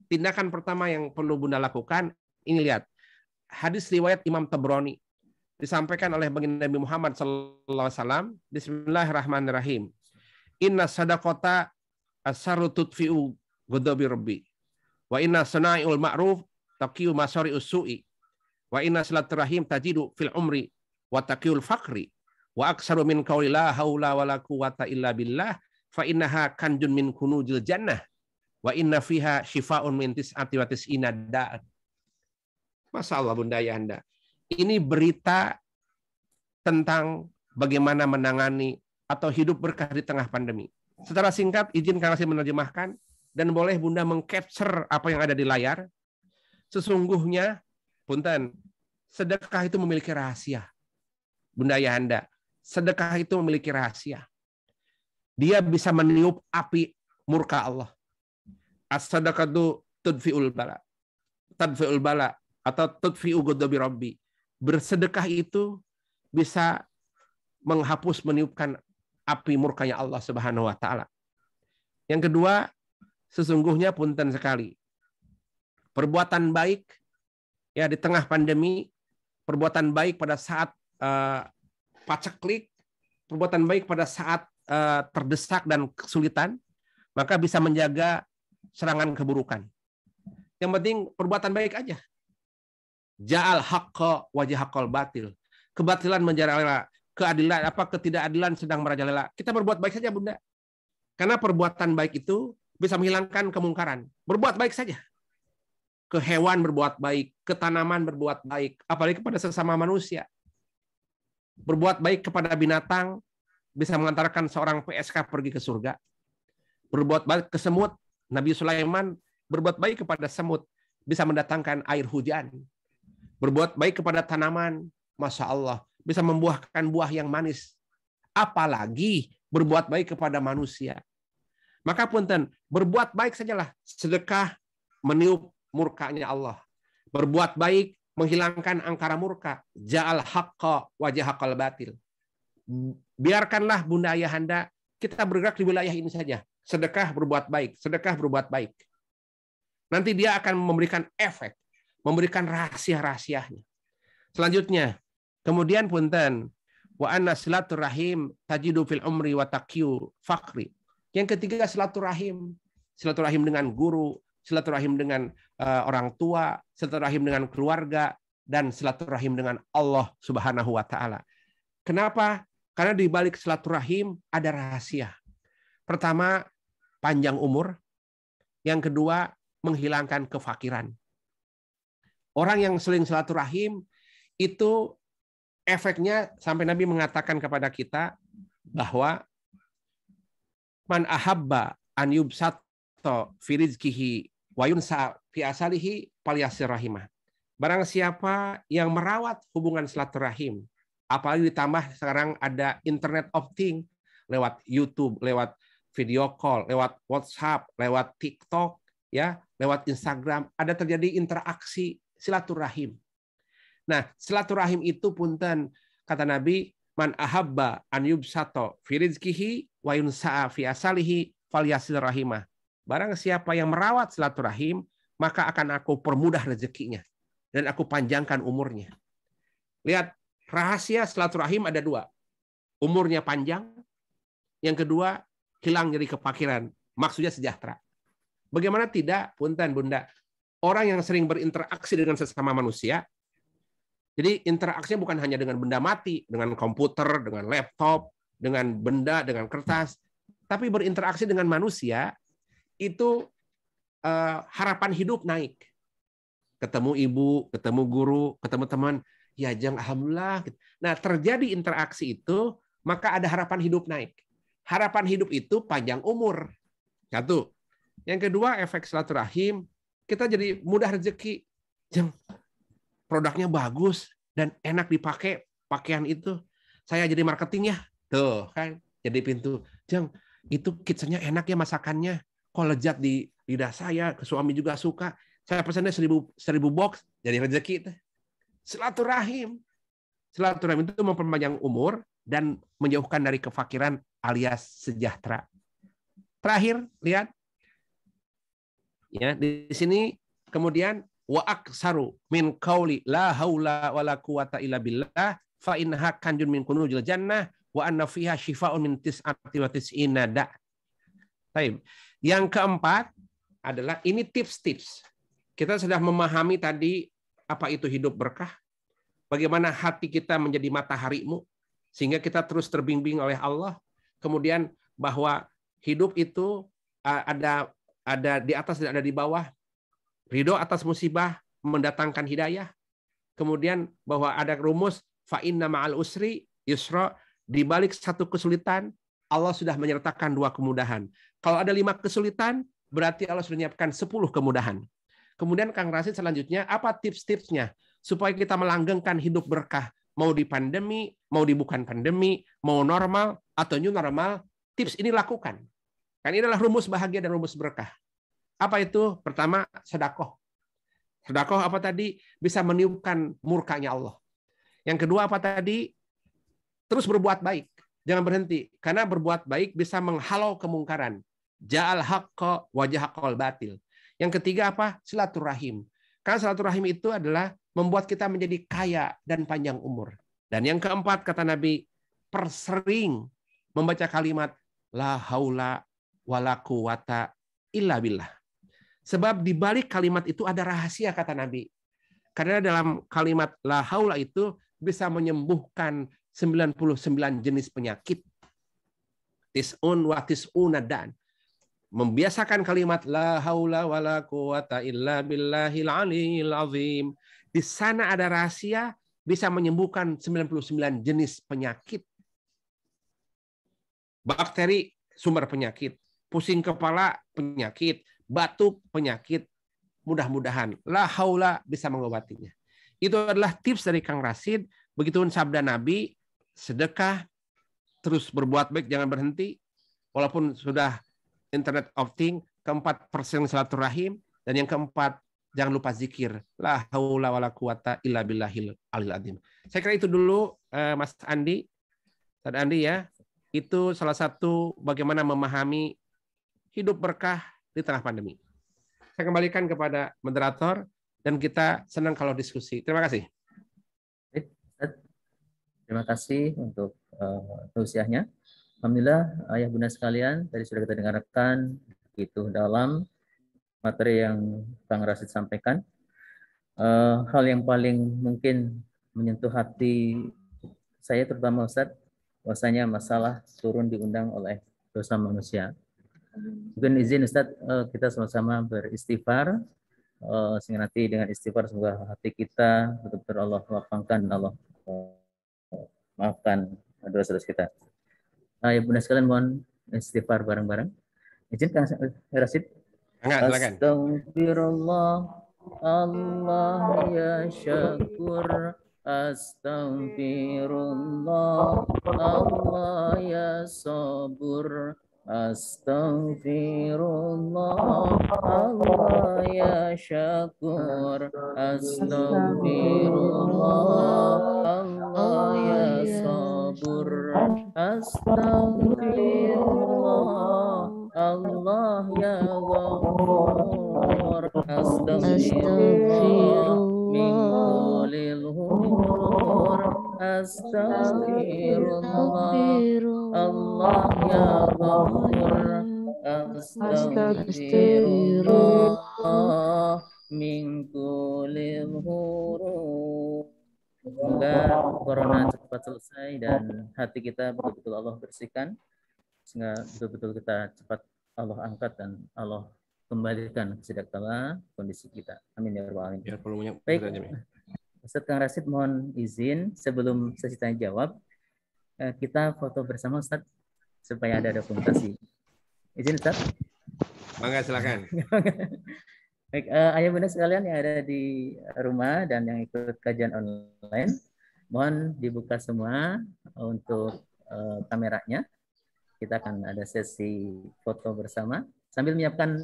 Tindakan pertama yang perlu Bunda lakukan, ini lihat. Hadis riwayat Imam Tabrani disampaikan oleh baginda Nabi Muhammad SAW. Bismillahirrahmanirrahim. Inna sadaqata asarru tudfi'u ghadabi rabbi. Wa inna sana'iul ma'ruf taqiu masari'us su'i. Wa inna silaturahim tajidu fil umri wa taqiul faqri. Wa aksaru min qawli la haula wa la quwwata illa billah. Fa innaha kanjun min kunujil jannah. Wa inna fiha shifaa'un min tis'ati wa tis'ina da'at. Masya Allah Bunda Ayahanda. Ini berita tentang bagaimana menangani atau hidup berkah di tengah pandemi. Secara singkat, izin Kang Rasid menerjemahkan, dan boleh Bunda mengcapture apa yang ada di layar. Sesungguhnya, punten, sedekah itu memiliki rahasia. Bunda Ayahanda, sedekah itu memiliki rahasia. Dia bisa meniup api murka Allah. As-sadaqatu tudfi'ul bala. Tadfi'ul bala atau tudfi'u ghadabi rabbi. Bersedekah itu bisa menghapus, meniupkan api murkanya Allah Subhanahu wa taala. Yang kedua, sesungguhnya punten sekali. Perbuatan baik ya di tengah pandemi, perbuatan baik pada saat paceklik, perbuatan baik pada saat terdesak dan kesulitan, maka bisa menjaga serangan keburukan. Yang penting perbuatan baik aja. Ja'al haqqa wa jahaqal batil. Kebatilan merajalela, keadilan ketidakadilan sedang merajalela. Kita berbuat baik saja, Bunda. Karena perbuatan baik itu bisa menghilangkan kemungkaran. Berbuat baik saja. Ke hewan berbuat baik, ke tanaman berbuat baik, apalagi kepada sesama manusia. Berbuat baik kepada binatang bisa mengantarkan seorang PSK pergi ke surga. Berbuat baik ke semut, Nabi Sulaiman berbuat baik kepada semut bisa mendatangkan air hujan. Berbuat baik kepada tanaman, Masya Allah, bisa membuahkan buah yang manis. Apalagi berbuat baik kepada manusia. Maka punten, berbuat baik sajalah. Sedekah meniup murkanya Allah. Berbuat baik menghilangkan angkara murka. Ja'al haqqa wa jahaqal batil. Biarkanlah Bunda Ayahanda kita bergerak di wilayah ini saja. Sedekah berbuat baik, sedekah berbuat baik. Nanti dia akan memberikan efek, memberikan rahasia-rahasianya. Selanjutnya, kemudian punten, wa anna silaturahim tajidu fil umri wa taqyu fakri. Yang ketiga silaturahim. Silaturahim dengan guru, silaturahim dengan orang tua, silaturahim dengan keluarga, dan silaturahim dengan Allah Subhanahu wa taala. Kenapa? Karena di balik silaturahim ada rahasia. Pertama, panjang umur. Yang kedua, menghilangkan kefakiran. Orang yang seling silaturahim itu efeknya sampai Nabi mengatakan kepada kita bahwa man ahabba an yubsatta fi rizqihi wa yunsa fi asalihi falyasir rahimah. Barang siapa yang merawat hubungan silaturahim, apalagi ditambah sekarang ada Internet of Things lewat YouTube, lewat video call, lewat WhatsApp, lewat TikTok, ya, lewat Instagram, ada terjadi interaksi silaturahim. Nah, silaturahim itu punten kata Nabi, man ahabba an yubsatta fi rizqihi wa yunsa'a fi asalihi falyasil rahimah. Barang siapa yang merawat silaturahim, maka akan aku permudah rezekinya dan aku panjangkan umurnya. Lihat, rahasia silaturahim ada dua. Umurnya panjang, yang kedua hilang dari kefakiran, maksudnya sejahtera. Bagaimana tidak, punten Bunda, orang yang sering berinteraksi dengan sesama manusia, jadi interaksinya bukan hanya dengan benda mati, dengan komputer, dengan laptop, dengan benda, dengan kertas, tapi berinteraksi dengan manusia, itu harapan hidup naik. Ketemu ibu, ketemu guru, ketemu teman, ya jang alhamdulillah. Nah, terjadi interaksi itu, maka ada harapan hidup naik. Harapan hidup itu panjang umur. Satu. Yang kedua, efek silaturahim, kita jadi mudah rezeki. Jang, produknya bagus dan enak dipakai pakaian itu. Saya jadi marketing ya. Tuh, kan. Jadi pintu. Jang, itu kitsennya enak ya masakannya. Kok lezat di lidah saya, suami juga suka. Saya pesannya 1000 box, jadi rezeki. Silaturahim. Silaturahim itu memperpanjang umur dan menjauhkan dari kefakiran alias sejahtera. Terakhir, lihat. Ya, di sini kemudian wa aksaru min qauli la haula wala quwata illa billah fa innaha kanjun min kunuzil jannah wa anna fiha shifaa'un min tis'ati wa tis'ina da. Baik. Yang keempat adalah ini tips-tips. Kita sudah memahami tadi apa itu hidup berkah, bagaimana hati kita menjadi mataharimu sehingga kita terus terbimbing oleh Allah. Kemudian bahwa hidup itu ada di atas dan ada di bawah. Ridho atas musibah mendatangkan hidayah. Kemudian bahwa ada rumus fa inna ma'al usri yusra, di balik satu kesulitan Allah sudah menyertakan 2 kemudahan. Kalau ada 5 kesulitan berarti Allah sudah menyiapkan 10 kemudahan. Kemudian Kang Rasid selanjutnya apa tips-tipsnya supaya kita melanggengkan hidup berkah, mau di pandemi, mau di bukan pandemi, mau normal atau new normal, tips ini lakukan. Kan ini adalah rumus bahagia dan rumus berkah. Apa itu? Pertama, sedekah. Sedekah apa tadi? Bisa meniupkan murkanya Allah. Yang kedua apa tadi? Terus berbuat baik. Jangan berhenti. Karena berbuat baik bisa menghalau kemungkaran. Ja'al haqqa wa jahaqal batil. Yang ketiga apa? Silaturahim. Karena silaturahim itu adalah membuat kita menjadi kaya dan panjang umur. Dan yang keempat kata Nabi, persering membaca kalimat la haula wala quwata illa billah. Sebab di balik kalimat itu ada rahasia kata Nabi. Karena dalam kalimat la haula itu bisa menyembuhkan 99 jenis penyakit. Tis'un wa tis'una dan. Membiasakan kalimat la haula wala quwata illa billahil aliyil azim. Di sana ada rahasia bisa menyembuhkan 99 jenis penyakit. Bakteri sumber penyakit, pusing kepala penyakit, batuk penyakit. Mudah-mudahan la haula bisa mengobatinya. Itu adalah tips dari Kang Rashid. Begitupun sabda Nabi, sedekah, terus berbuat baik, jangan berhenti. Walaupun sudah Internet of Things, keempat persen silaturahim, dan yang keempat jangan lupa zikir la haula wala quwata illa billahil aliyil azim. Saya kira itu dulu Mas Andi. Mas Andi ya, itu salah satu bagaimana memahami hidup berkah di tengah pandemi. Saya kembalikan kepada moderator dan kita senang kalau diskusi. Terima kasih. Terima kasih untuk tausiahnya. Alhamdulillah, ayah bunda sekalian, tadi sudah kita dengarkan itu dalam materi yang Kang Rashid sampaikan. Hal yang paling mungkin menyentuh hati saya terutama Ustadz, bahwasanya masalah turun diundang oleh dosa manusia. Mungkin izin Ustadz, kita sama-sama beristighfar, sehingga nanti dengan istighfar semoga hati kita betul-betul Allah lapangkan dan Allah maafkan dosa-dosa kita. Ya bunda sekalian mohon istighfar bareng-bareng. Izin Kang Rashid. Astagfirullah, Allah ya syakur. Astagfirullah, Allah ya sabur. Astagfirullah, Allah ya syakur. Astagfirullah, Allah ya sabur. Astagfirullah, Allah ya ghafur. Astagfirullah min kulil hurur. Astagfirullah, Allah ya ghafur. Astagfirullah min kulil hurur. Semoga corona cepat selesai dan hati kita betul-betul Allah bersihkan, sehingga betul-betul kita cepat Allah angkat dan Allah kembalikan sedekala kondisi kita. Amin ya rabbal alamin. Baik, Ustaz Kang Rashid mohon izin sebelum sesi tanya jawab kita foto bersama Ustaz supaya ada dokumentasi. Izin Ustaz? Mangga silakan. Baik, ayah bunda sekalian yang ada di rumah dan yang ikut kajian online, mohon dibuka semua untuk kameranya. Kita akan ada sesi foto bersama sambil menyiapkan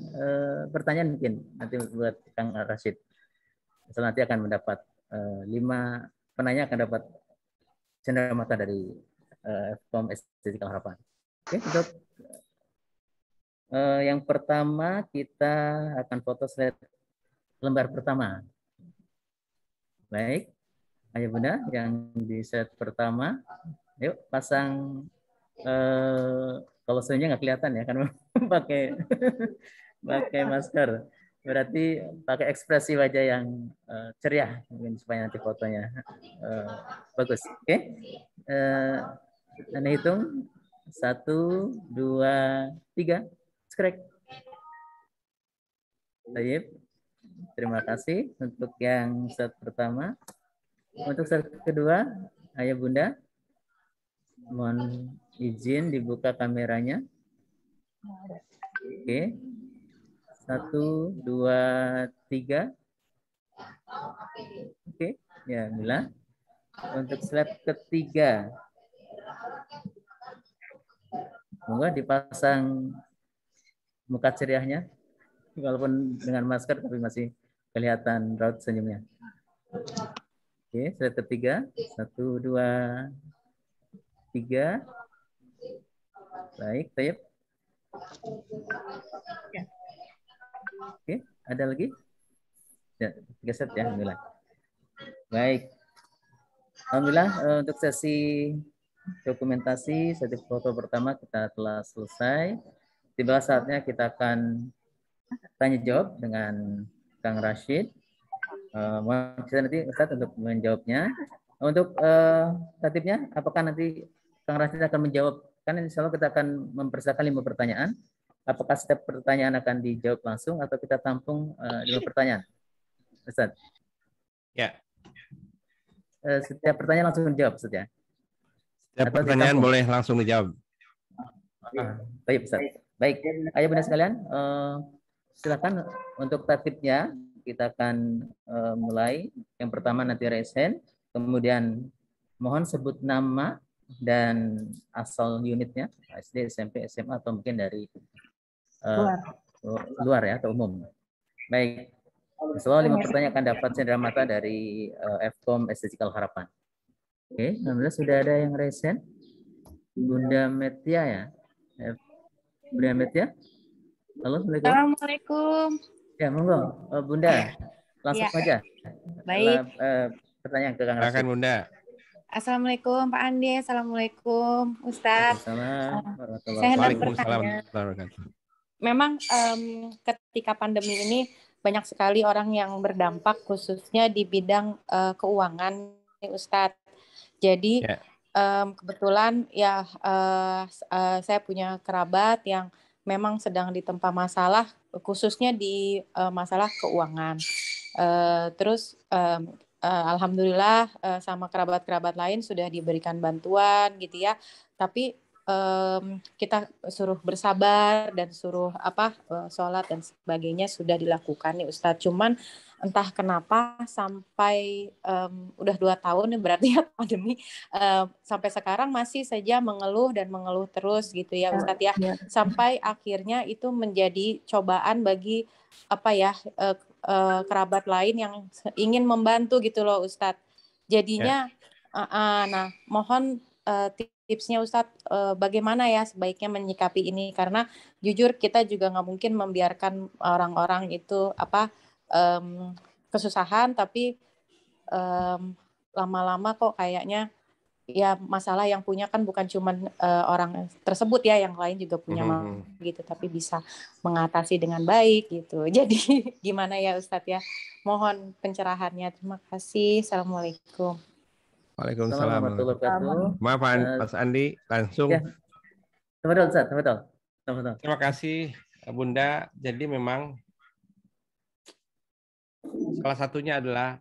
pertanyaan mungkin nanti buat Kang Rashid. So, nanti akan mendapat 5 penanya akan dapat cenderamata dari Fkom Estetika Harapan. Oke, untuk yang pertama kita akan foto slide lembar pertama. Baik, ayah bunda yang di slide pertama, yuk pasang kalau sebenarnya nggak kelihatan ya karena pakai masker. Berarti pakai ekspresi wajah yang ceria mungkin supaya nanti fotonya bagus. Oke, Anda hitung 1, 2, 3. Correct. Baik. Terima kasih untuk yang set pertama. Untuk set kedua, ayah bunda, mohon izin dibuka kameranya. Oke. 1, 2, 3. Oke, ya Mila. Untuk slide ketiga, semoga dipasang muka ceriahnya, walaupun dengan masker tapi masih kelihatan raut senyumnya. Oke, slide ketiga, 1, 2, 3. Baik, baik. Oke, ada lagi? Ya, 3 set ya, alhamdulillah. Baik. Alhamdulillah untuk sesi dokumentasi, sesi foto pertama kita telah selesai. Tiba saatnya kita akan tanya jawab dengan Kang Rashid. Mohon kita nanti Ustaz untuk menjawabnya. Untuk tatipnya, apakah nanti Kang Rashid akan menjawab? Kan insya Allah kita akan mempersiapkan 5 pertanyaan. Apakah setiap pertanyaan akan dijawab langsung atau kita tampung 5 pertanyaan? Ustaz. Ya. Setiap pertanyaan langsung dijawab, Ustaz ya? Setiap pertanyaan boleh langsung dijawab. Baik, Ustaz. Baik, ayo Bunda sekalian, silakan untuk tatipnya kita akan mulai. Yang pertama nanti raise hand, kemudian mohon sebut nama dan asal unitnya, SD, SMP, SMA, atau mungkin dari luar ya, atau umum. Baik, selalu 5 pertanyaan akan dapat cendera mata dari Fkom SD Cikal Harapan. Oke, alhamdulillah sudah ada yang raise hand. Bunda Metia ya. Bunda Metia. Halo, Assalamualaikum. Assalamualaikum. Ya, monggo. Bunda, langsung aja. Baik. Pertanyaan ke Kang Rashid. Silakan Bunda. Assalamualaikum Pak Andi. Assalamualaikum Ustadz. Saya hendak bertanya. Memang ketika pandemi ini banyak sekali orang yang berdampak khususnya di bidang keuangan, Ustadz. Jadi kebetulan ya saya punya kerabat yang memang sedang ditempa masalah khususnya di masalah keuangan. Terus alhamdulillah sama kerabat-kerabat lain sudah diberikan bantuan gitu ya. Tapi kita suruh bersabar dan suruh sholat dan sebagainya sudah dilakukan nih Ustadz. Cuman entah kenapa sampai udah 2 tahun nih berarti ya pandemi sampai sekarang masih saja mengeluh dan mengeluh terus gitu ya Ustadz ya. Sampai akhirnya itu menjadi cobaan bagi kerabat lain yang ingin membantu gitu loh Ustadz. Jadinya nah mohon tipsnya Ustadz bagaimana ya sebaiknya menyikapi ini, karena jujur kita juga nggak mungkin membiarkan orang-orang itu kesusahan, tapi lama-lama kok kayaknya ya masalah yang punya kan bukan cuma orang tersebut ya, yang lain juga punya gitu, tapi bisa mengatasi dengan baik gitu. Jadi gimana ya Ustadz ya, mohon pencerahannya. Terima kasih. Assalamualaikum. Waalaikumsalam. Maaf Mas Andi, langsung. Ya. Ustaz. Terima kasih Bunda. Jadi memang salah satunya adalah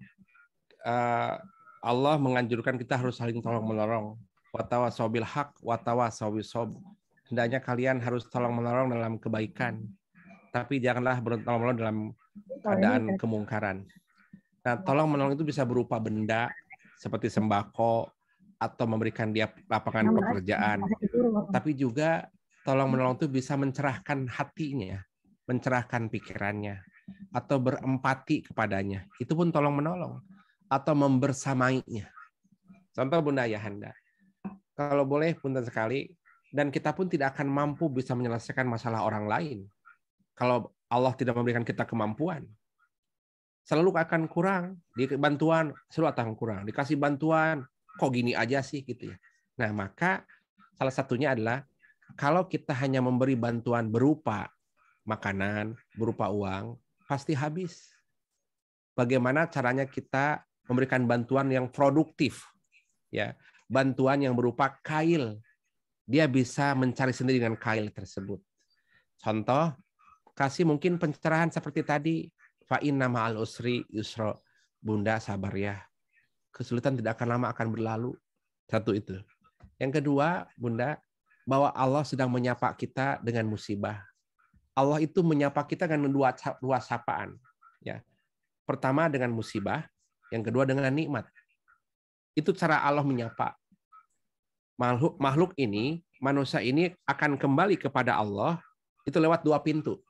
Allah menganjurkan kita harus saling tolong menolong. Watawasau bil haq, watawasau bis sabr. Hendaknya kalian harus tolong menolong dalam kebaikan, tapi janganlah bertolong menolong dalam keadaan kemungkaran. Nah, tolong menolong itu bisa berupa benda seperti sembako atau memberikan dia lapangan pekerjaan. Tapi juga tolong menolong itu bisa mencerahkan hatinya, mencerahkan pikirannya, atau berempati kepadanya. Itu pun tolong menolong. Atau membersamainya. Contoh Bunda Ayahanda. Kalau boleh Bunda sekali, dan kita pun tidak akan mampu bisa menyelesaikan masalah orang lain kalau Allah tidak memberikan kita kemampuan. Selalu akan kurang, di bantuan selalu akan kurang, dikasih bantuan kok gini aja sih gitu ya. Nah, maka salah satunya adalah kalau kita hanya memberi bantuan berupa makanan, berupa uang, pasti habis. Bagaimana caranya kita memberikan bantuan yang produktif, ya, bantuan yang berupa kail. Dia bisa mencari sendiri dengan kail tersebut. Contoh, kasih mungkin pencerahan seperti tadi, fa inna ma'al usri yusra. Bunda sabar ya. Kesulitan tidak akan lama akan berlalu. Satu itu. Yang kedua, Bunda, bahwa Allah sedang menyapa kita dengan musibah. Allah itu menyapa kita dengan dua sapaan, ya. Pertama dengan musibah, yang kedua dengan nikmat. Itu cara Allah menyapa. Makhluk ini, manusia ini akan kembali kepada Allah itu lewat 2 pintu.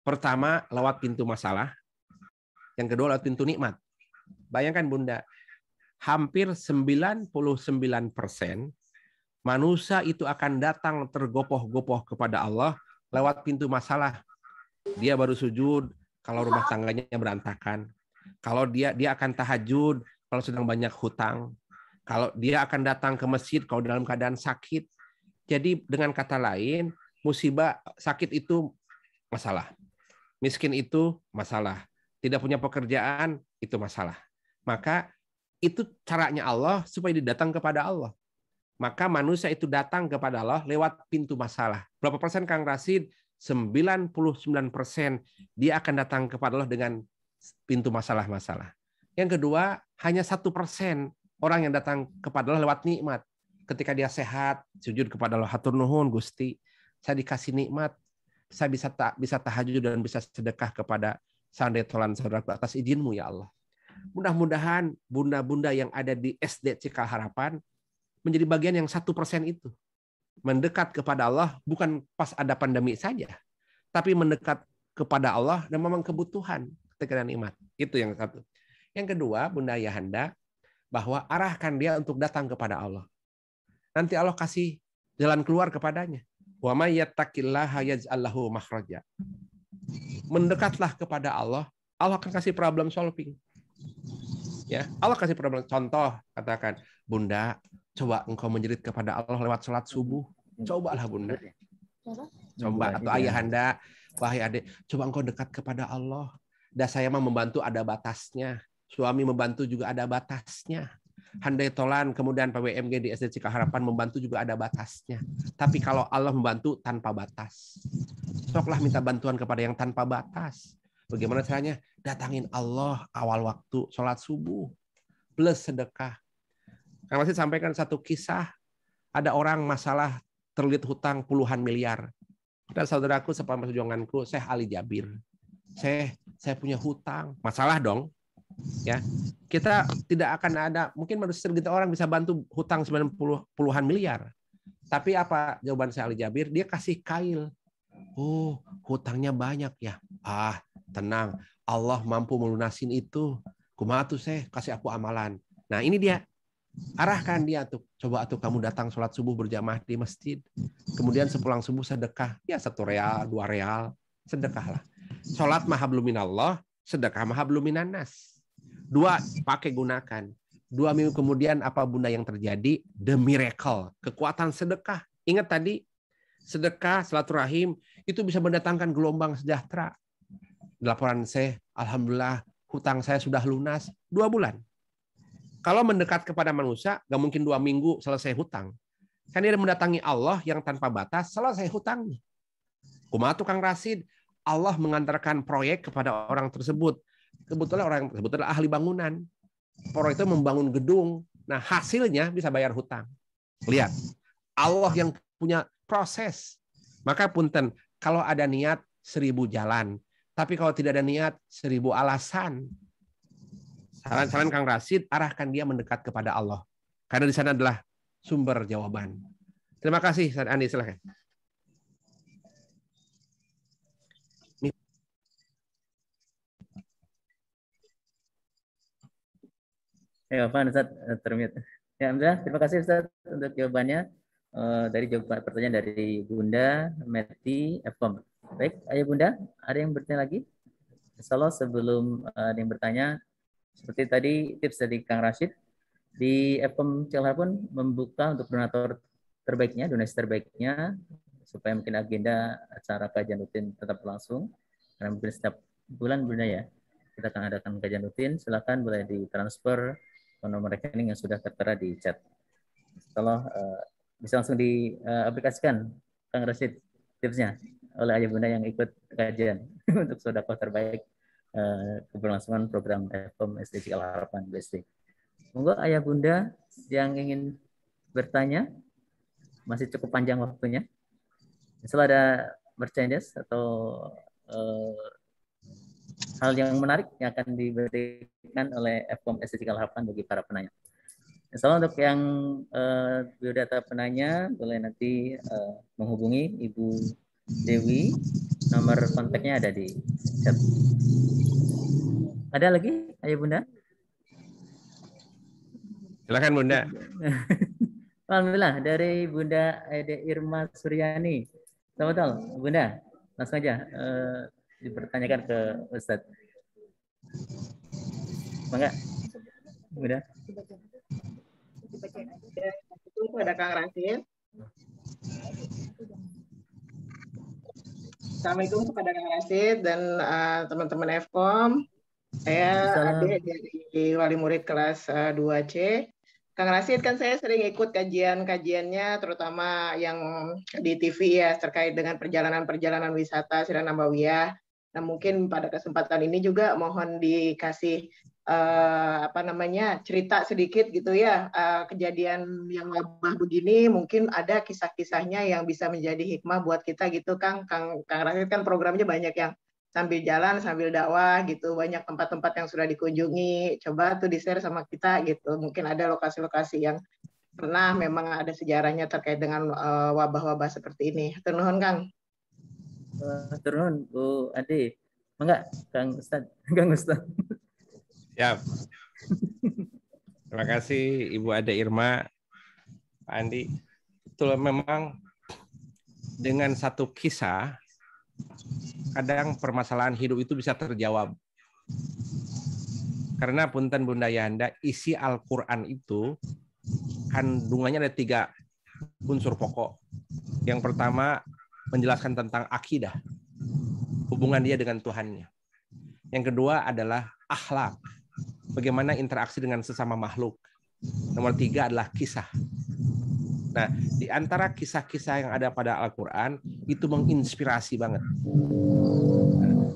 Pertama lewat pintu masalah, yang kedua lewat pintu nikmat. Bayangkan Bunda, hampir 99% Manusia itu akan datang tergopoh-gopoh kepada Allah lewat pintu masalah. Dia baru sujud kalau rumah tangganya berantakan. Kalau dia akan tahajud kalau sedang banyak hutang. Kalau dia akan datang ke masjid kalau dalam keadaan sakit. Jadi dengan kata lain, musibah sakit itu masalah. Miskin itu masalah. Tidak punya pekerjaan itu masalah. Maka itu caranya Allah supaya didatang kepada Allah. Maka manusia itu datang kepada Allah lewat pintu masalah. Berapa persen Kang Rasid? 99% dia akan datang kepada Allah dengan pintu masalah-masalah. Yang kedua, hanya 1% orang yang datang kepada Allah lewat nikmat. Ketika dia sehat, sujud kepada Allah, hatur nuhun Gusti, saya dikasih nikmat, saya bisa tahajud dan bisa sedekah kepada sandet-tolan saudaraku atas izin-Mu ya Allah. Mudah-mudahan bunda-bunda yang ada di SD Cikal Harapan menjadi bagian yang 1% itu. Mendekat kepada Allah bukan pas ada pandemi saja, tapi mendekat kepada Allah dan memang kebutuhan ketika nikmat. Itu yang satu. Yang kedua, Bunda Ayahanda, bahwa arahkan dia untuk datang kepada Allah. Nanti Allah kasih jalan keluar kepadanya. Wa may yattaqillaha yaj'al lahu makhraja. Mendekatlah kepada Allah, Allah akan kasih problem solving. Ya, Allah kasih problem. Contoh, katakan, Bunda, coba engkau menjerit kepada Allah lewat sholat subuh. Cobalah Bunda. Coba, atau Ayahanda, wahai adik, coba engkau dekat kepada Allah. Dan saya mah membantu ada batasnya. Suami membantu juga ada batasnya. Handai tolan, kemudian PWMG di SD Cikal Harapan membantu juga ada batasnya. Tapi kalau Allah membantu tanpa batas. Soklah minta bantuan kepada yang tanpa batas. Bagaimana caranya? Datangin Allah awal waktu sholat subuh. Plus sedekah. Kang Rasid sampaikan satu kisah. Ada orang masalah terlilit hutang puluhan miliar. Dan saudaraku seperjuanganku, Syekh Ali Jabir. Saya punya hutang. Masalah dong. Ya, kita tidak akan ada, mungkin baru segitu orang bisa bantu hutang 90-puluhan miliar. Tapi apa jawaban Syekh Ali Jabir? Dia kasih kail. Oh, hutangnya banyak ya. Tenang. Allah mampu melunasin itu. Kumaha tuh Syekh, kasih aku amalan. Nah, ini dia. Arahkan dia tuh. Coba tuh kamu datang sholat subuh berjamaah di masjid. Kemudian sepulang subuh sedekah. Ya 1 real, 2 real. Sedekahlah. Sholat mahabluminallah, sedekah mahabluminannas. 2 pakai gunakan. 2 minggu kemudian apa Bunda yang terjadi? The miracle. Kekuatan sedekah. Ingat tadi, sedekah, silaturahim, itu bisa mendatangkan gelombang sejahtera. Laporan saya, alhamdulillah, hutang saya sudah lunas 2 bulan. Kalau mendekat kepada manusia, nggak mungkin 2 minggu selesai hutang. Kan dia mendatangi Allah yang tanpa batas, selesai hutangnya. Kumaha tuh Kang Rasid, Allah mengantarkan proyek kepada orang tersebut. Kebetulan orang tersebut adalah ahli bangunan. Proyek itu membangun gedung. Nah, hasilnya bisa bayar hutang. Lihat, Allah yang punya proses. Maka punten, kalau ada niat 1000 jalan. Tapi kalau tidak ada niat 1000 alasan. Saran Kang Rasid, arahkan dia mendekat kepada Allah. Karena di sana adalah sumber jawaban. Terima kasih, Ustaz Andi, silakan. Ya, Pak Ustaz, termute. Ya, Alhamdulillah, terima kasih Ustaz untuk jawabannya. Dari jawaban pertanyaan dari Bunda Meti Fkom. Baik, ayo Bunda, ada yang bertanya lagi? Insyaallah sebelum ada yang bertanya, seperti tadi tips dari Kang Rashid, di Fkom Cikal pun membuka untuk donatur terbaiknya, donasi terbaiknya, supaya mungkin agenda acara kajian rutin tetap berlangsung. Karena mungkin setiap bulan Bunda ya, kita akan adakan kajian rutin. Silakan boleh ditransfer ke nomor rekening yang sudah tertera di chat. Setelah bisa langsung diaplikasikan Kang Rashid tipsnya oleh ayah bunda yang ikut kajian untuk sedekah terbaik keberlangsungan program Fkom SD Cikal Harapan BSD. Monggo ayah bunda yang ingin bertanya, masih cukup panjang waktunya. Setelah ada merchandise atau hal yang menarik yang akan diberikan oleh Fkom SD Cikal Harapan bagi para penanya. Insyaallah untuk yang biodata penanya boleh nanti menghubungi Ibu Dewi, nomor kontaknya ada di chat. Ada lagi, Ayah Bunda? Silakan Bunda. Alhamdulillah dari Bunda Ede Irma Suryani. Selamat malam, Bunda. Langsung aja dipertanyakan ke Ustadz. Bangga, Bunda. Itu ada Kang Rasid. Assalamualaikum kepada Kang Rasid dan teman-teman FKOM. Saya Ade dari wali murid kelas 2C. Kang Rasid, kan saya sering ikut kajian-kajiannya, terutama yang di TV ya, terkait dengan perjalanan-perjalanan wisata Sirah Nabawiyah. Nah, mungkin pada kesempatan ini juga mohon dikasih cerita sedikit gitu ya, kejadian yang wabah begini, mungkin ada kisah-kisahnya yang bisa menjadi hikmah buat kita gitu, Kang Rasid. Kan programnya banyak yang sambil jalan, sambil dakwah gitu, banyak tempat-tempat yang sudah dikunjungi, coba tuh di-share sama kita gitu, mungkin ada lokasi-lokasi yang pernah memang ada sejarahnya terkait dengan wabah-wabah seperti ini. Hatur nuhun, Kang. Hatur nuhun, Bu Ade. Enggak, Kang Ustadz. Ya. Terima kasih Ibu Ade Irma, Pak Andi. Betul, memang dengan satu kisah kadang permasalahan hidup itu bisa terjawab. Karena punten Bunda Yanda, isi Al-Quran itu kandungannya ada 3 unsur pokok. Yang pertama menjelaskan tentang akidah, hubungan dia dengan Tuhannya. Yang kedua adalah akhlak, bagaimana interaksi dengan sesama makhluk. Nomor 3 adalah kisah. Nah, di antara kisah-kisah yang ada pada Al-Quran, itu menginspirasi banget.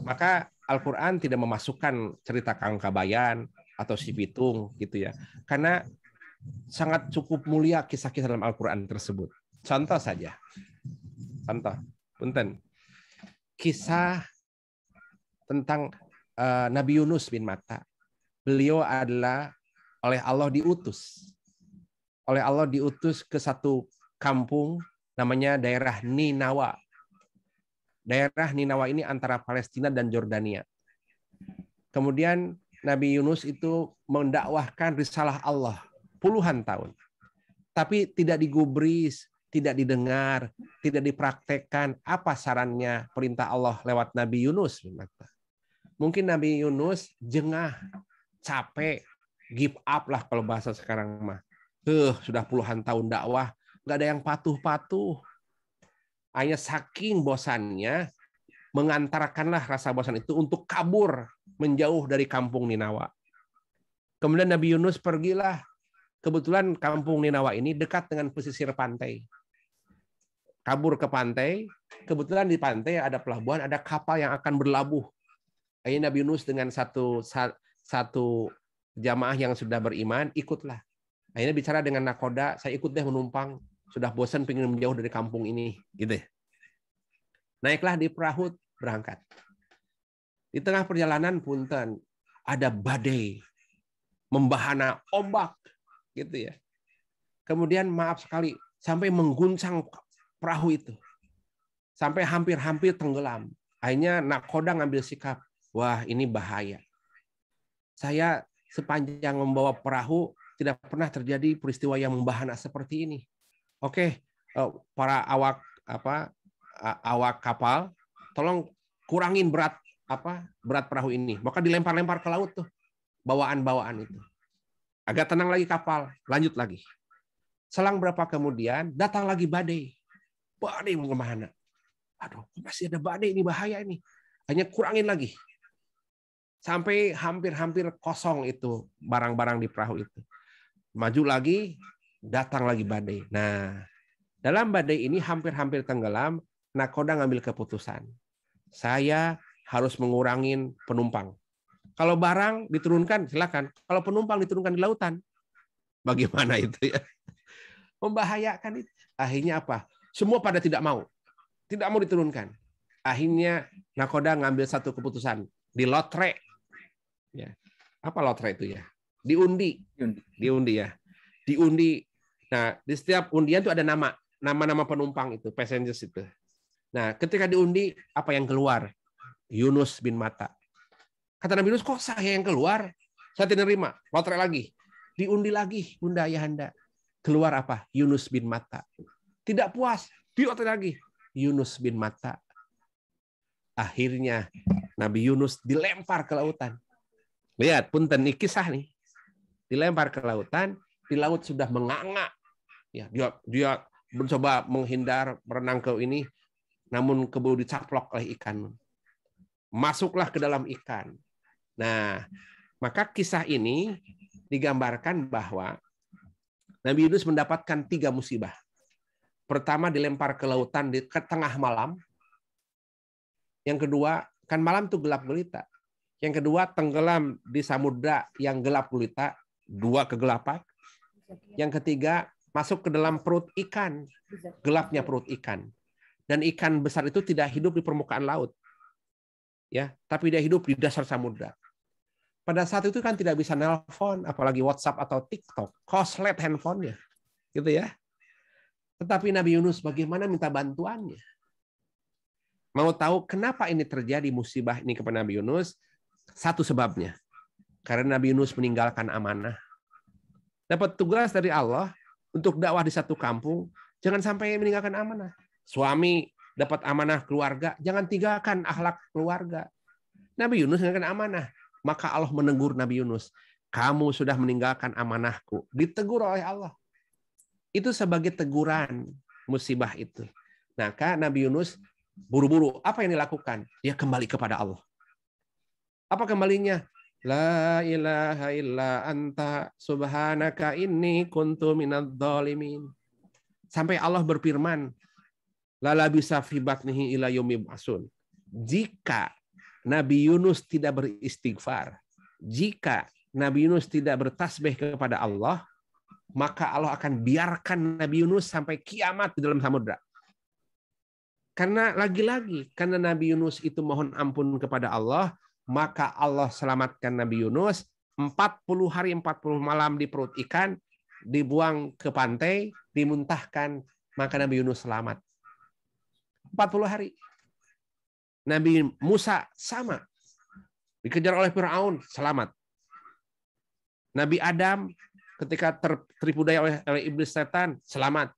Maka Al-Quran tidak memasukkan cerita Kang Kabayan atau si Pitung gitu ya. Karena sangat cukup mulia kisah-kisah dalam Al-Quran tersebut. Contoh saja. Contoh. Punten. Kisah tentang Nabi Yunus bin Matta. Beliau adalah oleh Allah diutus. Oleh Allah diutus ke satu kampung namanya daerah Ninawa. Daerah Ninawa ini antara Palestina dan Jordania. Kemudian Nabi Yunus itu mendakwahkan risalah Allah puluhan tahun. Tapi tidak digubris, tidak didengar, tidak dipraktekkan apa sarannya perintah Allah lewat Nabi Yunus. Mungkin Nabi Yunus jengah, capek, give up lah kalau bahasa sekarang mah. Sudah puluhan tahun dakwah, nggak ada yang patuh-patuh. Hanya saking bosannya, mengantarkanlah rasa bosan itu untuk kabur menjauh dari kampung Ninawa. Kemudian Nabi Yunus pergilah. Kebetulan kampung Ninawa ini dekat dengan pesisir pantai. Kabur ke pantai. Kebetulan di pantai ada pelabuhan, ada kapal yang akan berlabuh. Akhirnya Nabi Yunus dengan satu jamaah yang sudah beriman, ikutlah. Akhirnya bicara dengan nakoda, saya ikut deh menumpang. Sudah bosan pengen menjauh dari kampung ini. Gitu. Naiklah di perahu, berangkat. Di tengah perjalanan punten, ada badai. Membahana ombak. Gitu ya. Kemudian maaf sekali, sampai mengguncang perahu itu. Sampai hampir-hampir tenggelam. Akhirnya nakoda ngambil sikap. Wah, ini bahaya. Saya sepanjang membawa perahu, tidak pernah terjadi peristiwa yang membahana seperti ini. Oke, para awak kapal, tolong kurangin berat perahu ini. Maka dilempar-lempar ke laut tuh bawaan-bawaan itu. Agak tenang lagi kapal, lanjut lagi. Selang berapa kemudian datang lagi badai. Badai membahana. Aduh, masih ada badai ini, bahaya ini. Hanya kurangin lagi. Sampai hampir-hampir kosong itu barang-barang di perahu itu. Maju lagi, datang lagi badai. Nah, dalam badai ini hampir-hampir tenggelam, nakoda ngambil keputusan. Saya harus mengurangi penumpang. Kalau barang diturunkan, silakan. Kalau penumpang diturunkan di lautan, bagaimana itu ya? Membahayakan itu. Akhirnya apa? Semua pada tidak mau. Tidak mau diturunkan. Akhirnya nakoda ngambil satu keputusan. Di lotre. Ya. Apa lotre itu ya? Diundi ya. Diundi. Nah, di setiap undian itu ada nama penumpang itu, passengers itu. Nah, ketika diundi, apa yang keluar? Yunus bin Matta. Kata Nabi Yunus, kok saya yang keluar? Saya tidak terima. Lotre lagi. Diundi lagi, Bunda Ayahanda. keluar apa? Yunus bin Matta. Tidak puas, diotot lagi. Yunus bin Matta. Akhirnya Nabi Yunus dilempar ke lautan. Lihat, punten ini kisah nih. Dilempar ke lautan, di laut sudah menganga. Ya, dia mencoba menghindar, berenang ke ini, namun keburu dicaplok oleh ikan. Masuklah ke dalam ikan. Nah, maka kisah ini digambarkan bahwa Nabi Yunus mendapatkan 3 musibah. Pertama, dilempar ke lautan di tengah malam. Yang kedua, kan malam itu gelap gulita. Yang kedua, tenggelam di samudra yang gelap gulita, 2 kegelapan. Yang ketiga, masuk ke dalam perut ikan, gelapnya perut ikan. Dan ikan besar itu tidak hidup di permukaan laut. Ya, tapi dia hidup di dasar samudra. Pada saat itu kan tidak bisa nelpon, apalagi WhatsApp atau TikTok, koslet handphonenya, gitu ya. Tetapi Nabi Yunus bagaimana minta bantuannya? Mau tahu kenapa ini terjadi musibah ini kepada Nabi Yunus? Satu sebabnya. Karena Nabi Yunus meninggalkan amanah. Dapat tugas dari Allah untuk dakwah di satu kampung, jangan sampai meninggalkan amanah. Suami dapat amanah keluarga, jangan tinggalkan akhlak keluarga. Nabi Yunus meninggalkan amanah. Maka Allah menegur Nabi Yunus. Kamu sudah meninggalkan amanahku. Ditegur oleh Allah. Itu sebagai teguran musibah itu. Nah, Nabi Yunus buru-buru, apa yang dilakukan? Dia kembali kepada Allah. Apa kembalinya? La ilaha illa anta subhanaka inni kuntu minadz dzalimin. Sampai Allah berfirman, la labisa fi batnihi ila yaumil ba'tsun. Jika Nabi Yunus tidak beristighfar, jika Nabi Yunus tidak bertasbih kepada Allah, maka Allah akan biarkan Nabi Yunus sampai kiamat di dalam samudra. Karena lagi-lagi, karena Nabi Yunus itu mohon ampun kepada Allah, maka Allah selamatkan Nabi Yunus 40 hari 40 malam di perut ikan, dibuang ke pantai, dimuntahkan, maka Nabi Yunus selamat. 40 hari. Nabi Musa sama. Dikejar oleh Firaun, selamat. Nabi Adam ketika tertipu daya oleh iblis setan, selamat.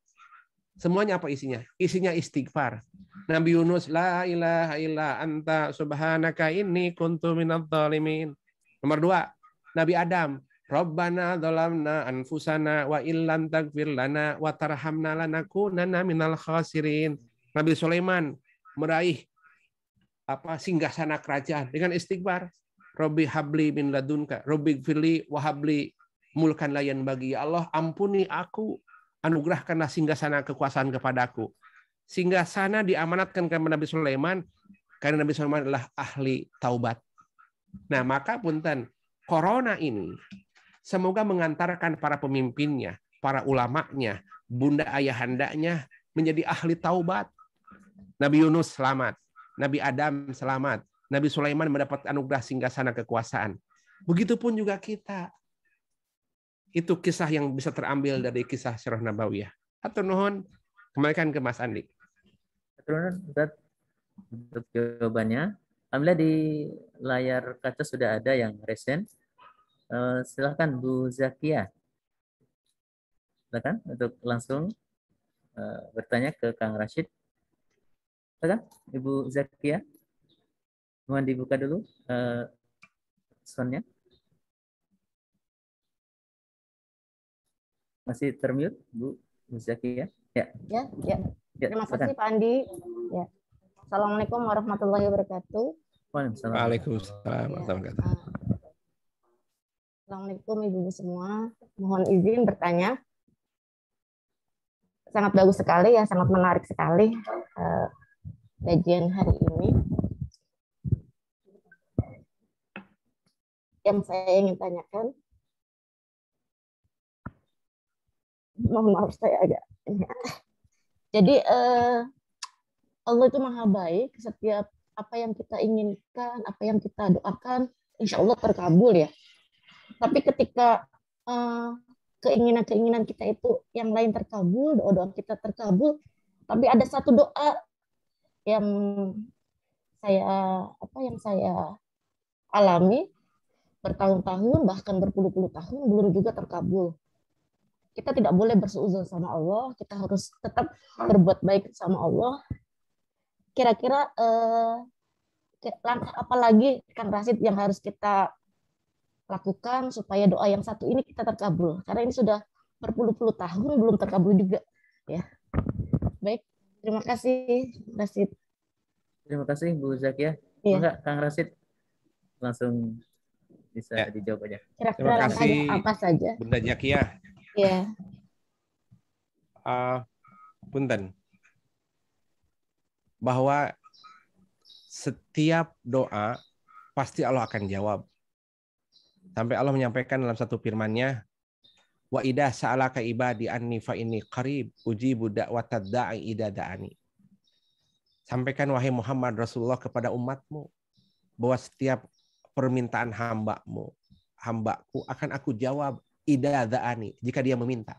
Semuanya apa isinya? Isinya istighfar. Nabi Yunus, la ilaha illa anta subhanaka inni kuntu minadz dzalimin. Nomor 2, Nabi Adam, Rabbana dzalamna anfusana wa illam taghfir lana wa tarhamna lanakunanna minal khasirin. Nabi Sulaiman meraih singgasana kerajaan dengan istighfar. Robbi habli min ladunka, Robbi gfirli wa habli mulkan layan bagi. Ya Allah, ampuni aku, anugerahkanlah singgasana kekuasaan kepadaku. Singgasana diamanatkan kepada Nabi Sulaiman karena Nabi Sulaiman adalah ahli taubat. Nah, maka punten, corona ini semoga mengantarkan para pemimpinnya, para ulamanya, bunda ayahandanya menjadi ahli taubat. Nabi Yunus selamat, Nabi Adam selamat, Nabi Sulaiman mendapat anugerah singgasana kekuasaan. Begitupun juga kita. Itu kisah yang bisa terambil dari kisah Sirah Nabawiyah. Hatur nuhun, kembalikan ke Mas Andi. Hatur nuhun, Ustaz, untuk jawabannya. Alhamdulillah di layar kaca sudah ada yang resen. Silakan Bu Zakia. Silakan untuk langsung bertanya ke Kang Rashid. Silakan Ibu Zakia. Mohon dibuka dulu soundnya. Masih termute, Bu Zakia? Ya. Ya. Terima kasih Pak Andi. Ya. Assalamualaikum warahmatullahi wabarakatuh. Waalaikumsalam warahmatullahi wabarakatuh. Assalamualaikum Ibu semua. Mohon izin bertanya. Sangat bagus sekali ya, sangat menarik sekali kajian hari ini. Yang saya ingin tanyakan, mohon maaf saya agak jadi Allah itu maha baik. Setiap apa yang kita inginkan, apa yang kita doakan, insya Allah terkabul ya. Tapi ketika keinginan-keinginan kita itu yang lain terkabul, doa-doa kita terkabul, tapi ada satu doa yang saya alami bertahun-tahun, bahkan berpuluh-puluh tahun belum juga terkabul. kita tidak boleh bersuuzon sama Allah, kita harus tetap berbuat baik sama Allah. Kira-kira langkah apa lagi Kang Rasid yang harus kita lakukan supaya doa yang satu ini kita terkabul? Karena ini sudah berpuluh-puluh tahun belum terkabul juga, ya. Baik, terima kasih Rasid. Terima kasih Bu Zakia. Iya. Enggak, Kang Rasid langsung bisa dijawab aja. Kira-kira langkahnya apa saja? Bunda Zakia. Iya. Punten. Bahwa setiap doa pasti Allah akan jawab. Sampai Allah menyampaikan dalam satu firman-Nya, wa idza sa'alaka ibadi anni fa inni qarib ujibu da'watad da'i idza da'ani. Sampaikan wahai Muhammad Rasulullah kepada umatmu bahwa setiap permintaan hambaku akan aku jawab idza da'ani, jika dia meminta.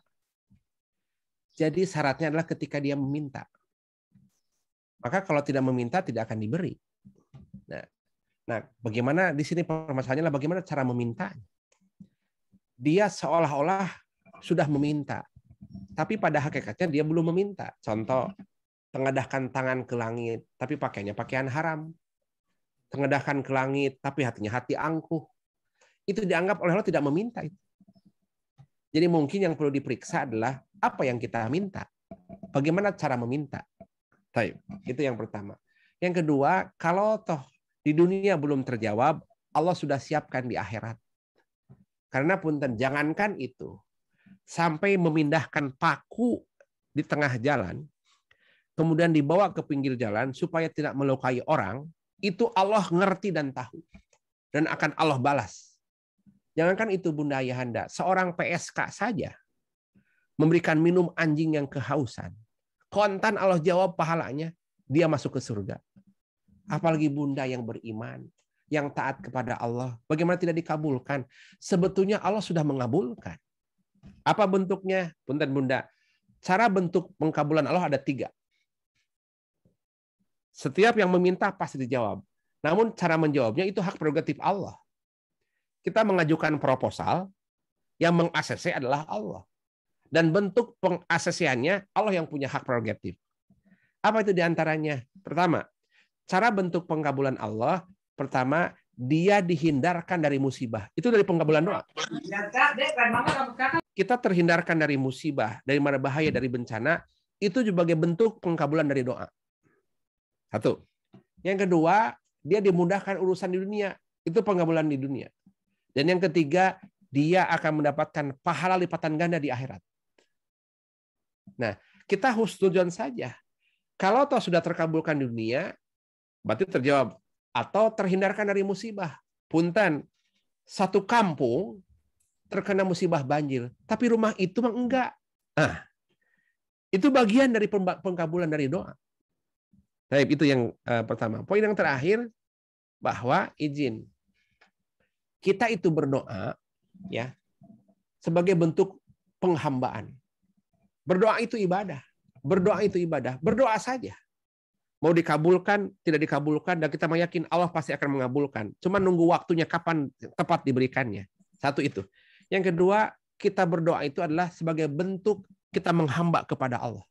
Jadi syaratnya adalah ketika dia meminta. Maka kalau tidak meminta tidak akan diberi. Nah, bagaimana di sini permasalahannya adalah bagaimana cara meminta. Dia seolah-olah sudah meminta, tapi pada hakikatnya dia belum meminta. Contoh, tengadahkan tangan ke langit, tapi pakainya pakaian haram. Tengadahkan ke langit, tapi hatinya hati angkuh. Itu dianggap oleh Allah tidak meminta. Jadi mungkin yang perlu diperiksa adalah apa yang kita minta. Bagaimana cara meminta. Itu yang pertama. Yang kedua, kalau toh di dunia belum terjawab, Allah sudah siapkan di akhirat. Karena punten, jangankan itu, sampai memindahkan paku di tengah jalan, kemudian dibawa ke pinggir jalan supaya tidak melukai orang, itu Allah ngerti dan tahu. Dan akan Allah balas. Jangankan itu Bunda Ayahanda, seorang PSK saja memberikan minum anjing yang kehausan. Kontan Allah jawab pahalanya, dia masuk ke surga. Apalagi Bunda yang beriman, yang taat kepada Allah. Bagaimana tidak dikabulkan? Sebetulnya Allah sudah mengabulkan. Apa bentuknya? Punten Bunda. Cara bentuk pengkabulan Allah ada 3. Setiap yang meminta pasti dijawab. Namun cara menjawabnya itu hak prerogatif Allah. Kita mengajukan proposal, yang meng-ACC adalah Allah. Dan bentuk peng-ACC-annya Allah yang punya hak prerogatif. Apa itu diantaranya? Pertama, cara bentuk pengkabulan Allah, pertama, dia dihindarkan dari musibah. Itu dari pengkabulan doa. Kita terhindarkan dari musibah, dari mana bahaya, dari bencana, itu sebagai bentuk pengkabulan dari doa. Satu. Yang kedua, dia dimudahkan urusan di dunia. Itu pengkabulan di dunia. Dan yang ketiga, dia akan mendapatkan pahala lipatan ganda di akhirat. Nah, kita husnudzon saja. Kalau toh sudah terkabulkan di dunia, berarti terjawab. Atau terhindarkan dari musibah. Punten, satu kampung terkena musibah banjir, tapi rumah itu mah enggak. Nah, itu bagian dari pengkabulan dari doa. Baik, itu yang pertama. Poin yang terakhir, bahwa izin. Kita itu berdoa ya sebagai bentuk penghambaan. Berdoa itu ibadah. Berdoa itu ibadah. Berdoa saja. Mau dikabulkan, tidak dikabulkan, dan kita meyakin Allah pasti akan mengabulkan. Cuma nunggu waktunya kapan tepat diberikannya. Satu itu. Yang kedua, kita berdoa itu adalah sebagai bentuk kita menghamba kepada Allah.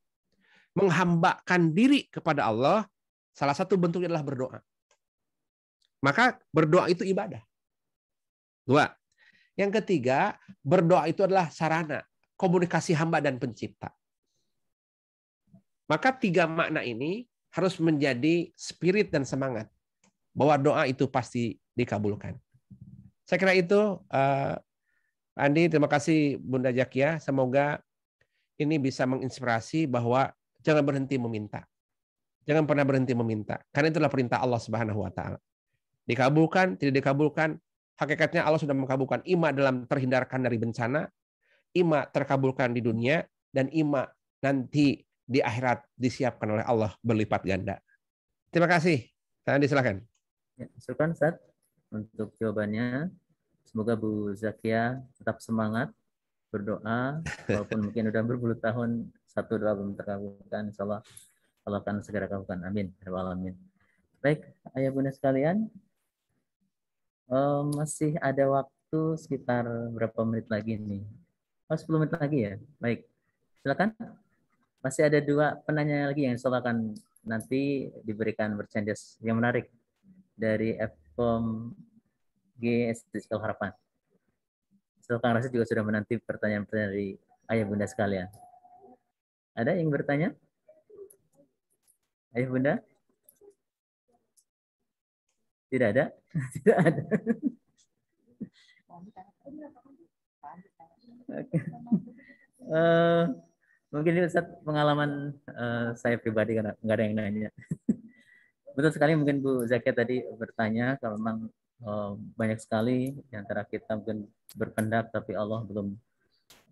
Menghambakan diri kepada Allah, salah satu bentuknya adalah berdoa. Maka berdoa itu ibadah. 2. Yang ketiga, berdoa itu adalah sarana komunikasi hamba dan pencipta. Maka 3 makna ini harus menjadi spirit dan semangat bahwa doa itu pasti dikabulkan. Saya kira itu, Andi, terima kasih Bunda Zakia. Semoga ini bisa menginspirasi bahwa jangan berhenti meminta. Jangan pernah berhenti meminta. Karena itulah perintah Allah Subhanahu wa taala. Dikabulkan, tidak dikabulkan, hakikatnya Allah sudah mengabulkan. Ima dalam terhindarkan dari bencana, ima terkabulkan di dunia, dan ima nanti di akhirat disiapkan oleh Allah berlipat ganda. Terima kasih. Andi, silakan. Ya, syukur Ustaz untuk jawabannya. Semoga Bu Zakia tetap semangat berdoa, walaupun mungkin udah berpuluh tahun satu doa belum terkabulkan. Insya Allah Allah akan segera kabulkan. Amin. Amin. Baik, ayah bunda sekalian, masih ada waktu sekitar berapa menit lagi nih? Oh, 10 menit lagi ya. Baik. Silakan. Masih ada 2 penanya lagi yang insya Allah akan nanti diberikan merchandise yang menarik dari Fkom GSD Sekolah Harapan. Kang Rasid juga sudah menanti pertanyaan-pertanyaan dari ayah bunda sekalian. Ada yang bertanya? Ayah bunda? Tidak ada? Tidak ada. Mungkin ini Ustaz pengalaman saya pribadi karena nggak ada yang nanya. Betul sekali mungkin Bu Zakia tadi bertanya kalau memang banyak sekali di antara kita mungkin berkehendak tapi Allah belum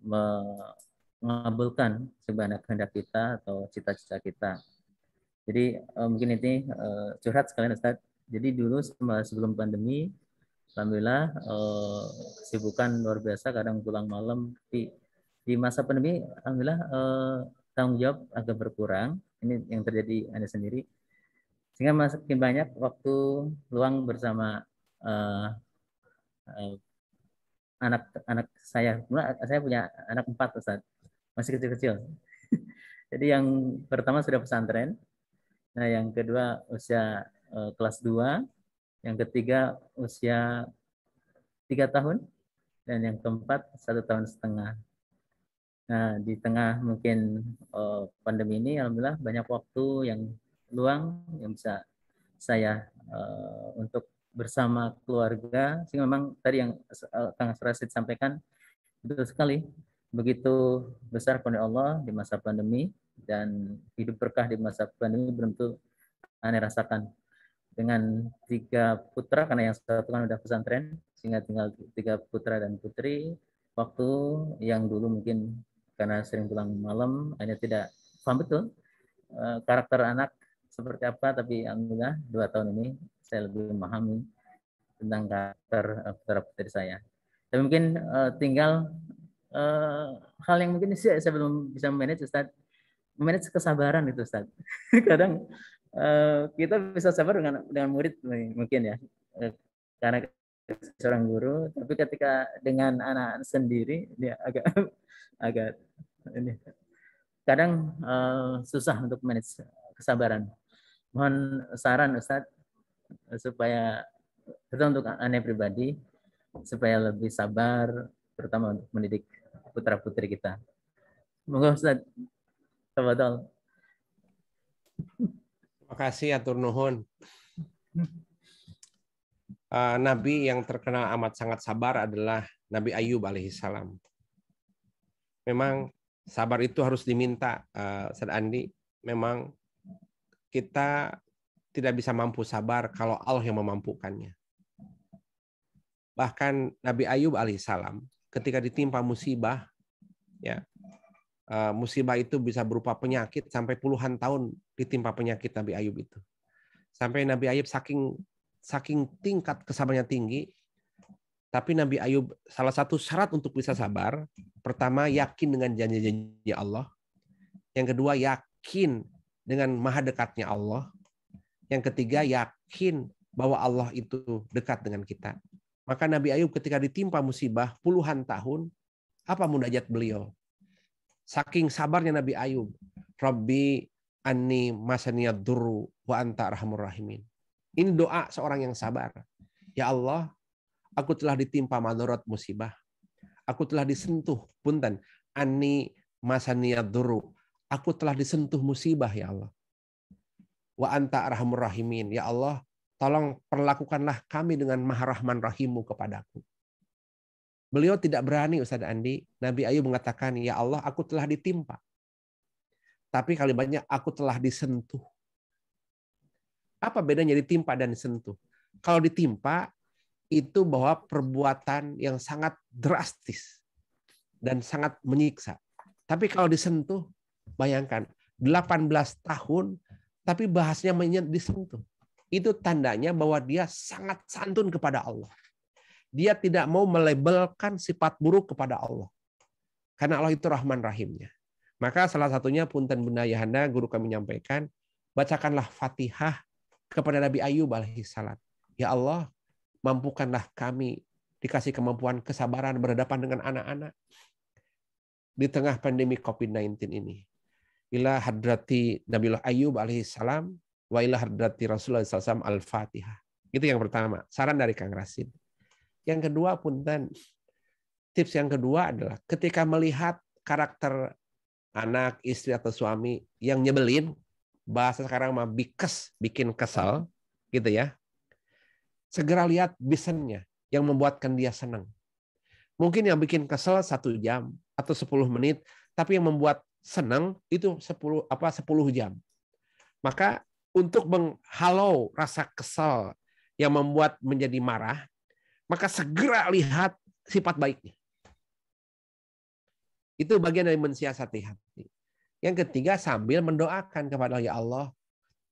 mengabulkan sebanyak kehendak kita atau cita-cita kita. Jadi mungkin ini curhat sekalian Ustaz. Jadi dulu sebelum pandemi, alhamdulillah kesibukan luar biasa, kadang pulang malam. Di masa pandemi, alhamdulillah tanggung jawab agak berkurang. Ini yang terjadi Anda sendiri. Sehingga makin banyak waktu luang bersama anak-anak saya. Saya punya anak 4 Ustaz, masih kecil-kecil. Jadi yang pertama sudah pesantren, nah yang kedua usia kelas 2, yang ketiga usia 3 tahun, dan yang keempat 1,5 tahun. Nah di tengah mungkin pandemi ini, alhamdulillah banyak waktu yang luang yang bisa saya untuk bersama keluarga. Sehingga memang tadi yang Kang Rasid sampaikan betul sekali, begitu besar karunia Allah di masa pandemi, dan hidup berkah di masa pandemi belum tentu Anda rasakan. Dengan 3 putra, karena yang satu kan udah pesantren, sehingga tinggal 3 putra dan putri. Waktu yang dulu mungkin karena sering pulang malam, hanya tidak paham betul karakter anak seperti apa, tapi alhamdulillah 2 tahun ini saya lebih memahami tentang karakter putra putri saya. Dan mungkin tinggal hal yang mungkin saya belum bisa manage, Ustaz. Manage kesabaran itu, Ustaz. Kadang kita bisa sabar dengan murid mungkin ya, karena seorang guru, tapi ketika dengan anak sendiri dia agak agak ini kadang susah untuk manage kesabaran. Mohon saran Ustaz supaya itu untuk Anda pribadi supaya lebih sabar, terutama untuk mendidik putra putri kita. Monggo Ustaz, tafadhol. Terima kasih atur nuhun. Nabi yang terkenal amat sangat sabar adalah Nabi Ayub alaihissalam. Memang sabar itu harus diminta, Ustaz Andi. Memang kita tidak bisa mampu sabar kalau Allah yang memampukannya. Bahkan Nabi Ayub alaihissalam ketika ditimpa musibah, ya, musibah itu bisa berupa penyakit, sampai puluhan tahun ditimpa penyakit Nabi Ayub itu. Sampai Nabi Ayub saking tingkat kesabarannya tinggi, tapi Nabi Ayub salah satu syarat untuk bisa sabar, pertama yakin dengan janji-janji Allah, yang kedua yakin dengan maha dekatnya Allah, yang ketiga yakin bahwa Allah itu dekat dengan kita. Maka Nabi Ayub ketika ditimpa musibah puluhan tahun, apa munajat beliau? Saking sabarnya Nabi Ayub, Rabbi anni masaniyad durru wa anta arhamur rahimin. Ini doa seorang yang sabar. Ya Allah, aku telah ditimpa madarat musibah. Aku telah disentuh, punten, anni masaniyad durru. Aku telah disentuh musibah ya Allah. Wa anta arhamur rahimin. Ya Allah, tolong perlakukanlah kami dengan maha rahman rahimu kepadaku. Beliau tidak berani, Ustaz Andi. Nabi Ayub mengatakan, ya Allah, aku telah ditimpa. Tapi kali banyak aku telah disentuh. Apa bedanya ditimpa dan disentuh? Kalau ditimpa, itu bahwa perbuatan yang sangat drastis dan sangat menyiksa. Tapi kalau disentuh, bayangkan, 18 tahun, tapi bahasnya disentuh. Itu tandanya bahwa dia sangat santun kepada Allah. Dia tidak mau melabelkan sifat buruk kepada Allah. Karena Allah itu Rahman Rahimnya. Maka salah satunya punten Bunda Yahanda, guru kami menyampaikan, bacakanlah Fatihah kepada Nabi Ayub alaihissalam. Ya Allah, mampukanlah kami dikasih kemampuan kesabaran berhadapan dengan anak-anak. di tengah pandemi COVID-19 ini. Ila hadrati Nabiullah Ayyub alaihissalam wa ila hadrati Rasulullah SAW al-Fatihah. Itu yang pertama, saran dari Kang Rasid. Yang kedua, punten, tips yang kedua adalah ketika melihat karakter anak, istri atau suami yang nyebelin, bahasa sekarang mah bikes, bikin kesal, gitu ya. Segera lihat bisennya yang membuatkan dia senang. Mungkin yang bikin kesel 1 jam atau 10 menit, tapi yang membuat senang itu 10 jam. Maka untuk menghalau rasa kesal yang membuat menjadi marah, maka segera lihat sifat baiknya. Itu bagian dari mensiasati hati. Yang ketiga, sambil mendoakan kepada ya Allah,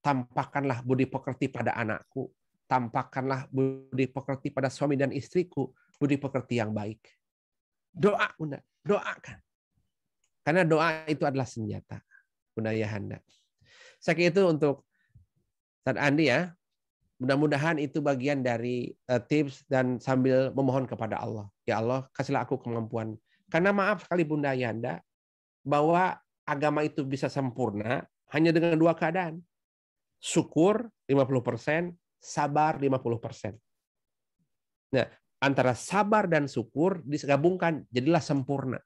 tampakkanlah budi pekerti pada anakku, tampakkanlah budi pekerti pada suami dan istriku, budi pekerti yang baik. Doa, Bunda, doakan. Karena doa itu adalah senjata. Bunda Yahanda. Saya kira itu untuk Ustaz Andi ya. Mudah-mudahan itu bagian dari tips dan sambil memohon kepada Allah. Ya Allah, kasihlah aku kemampuan. Karena maaf sekali Bunda Yahanda, bahwa agama itu bisa sempurna hanya dengan 2 keadaan. Syukur 50%, sabar 50%. Nah, antara sabar dan syukur digabungkan jadilah sempurna.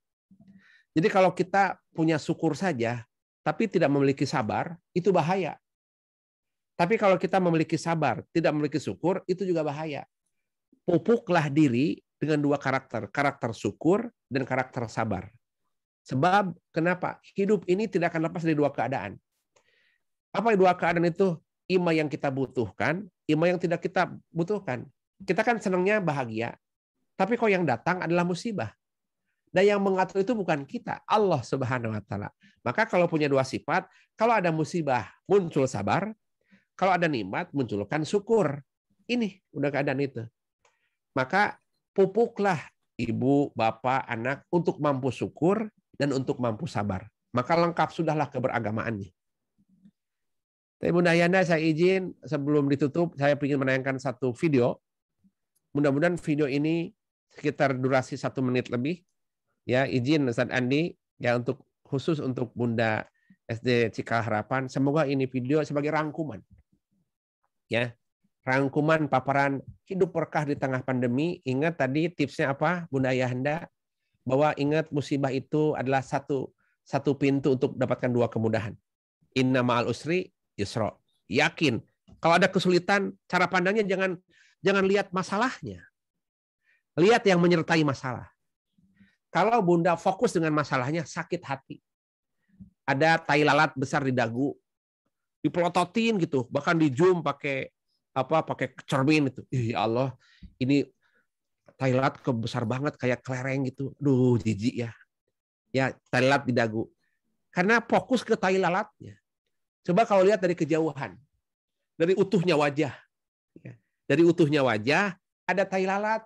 Jadi kalau kita punya syukur saja, tapi tidak memiliki sabar, itu bahaya. Tapi kalau kita memiliki sabar, tidak memiliki syukur, itu juga bahaya. Pupuklah diri dengan 2 karakter, karakter syukur dan karakter sabar. Sebab kenapa? Hidup ini tidak akan lepas dari 2 keadaan. Apa 2 keadaan itu? Ima yang kita butuhkan, ima yang tidak kita butuhkan. Kita kan senangnya bahagia, tapi kok yang datang adalah musibah. Dan yang mengatur itu bukan kita, Allah Subhanahu wa taala. Maka kalau punya 2 sifat, kalau ada musibah muncul sabar, kalau ada nikmat munculkan syukur. Ini udah keadaan itu. Maka pupuklah ibu, bapak, anak untuk mampu syukur dan untuk mampu sabar. Maka lengkap sudahlah keberagamaannya. Tapi Bunda Yana, saya izin sebelum ditutup, saya ingin menayangkan satu video. Mudah-mudahan video ini sekitar durasi 1 menit lebih. Ya, izin Ustaz Andi ya untuk khusus untuk Bunda SD Cikal Harapan. Semoga ini video sebagai rangkuman. Ya. Rangkuman paparan hidup berkah di tengah pandemi. Ingat tadi tipsnya apa Bunda Yahanda? Bahwa ingat musibah itu adalah satu pintu untuk mendapatkan 2 kemudahan. Inna ma'al usri yusra. Yakin. Kalau ada kesulitan, cara pandangnya jangan lihat masalahnya. Lihat yang menyertai masalah. Kalau Bunda fokus dengan masalahnya, sakit hati. Ada tai lalat besar di dagu, dipelototin gitu, bahkan di zoom pakai cermin itu. Ya Allah, ini tai lalat besar banget kayak kelereng gitu. Duh, jijik ya. Ya, tai lalat di dagu. Karena fokus ke tai lalatnya. Coba kalau lihat dari kejauhan, dari utuhnya wajah. Ya. Dari utuhnya wajah ada tai lalat.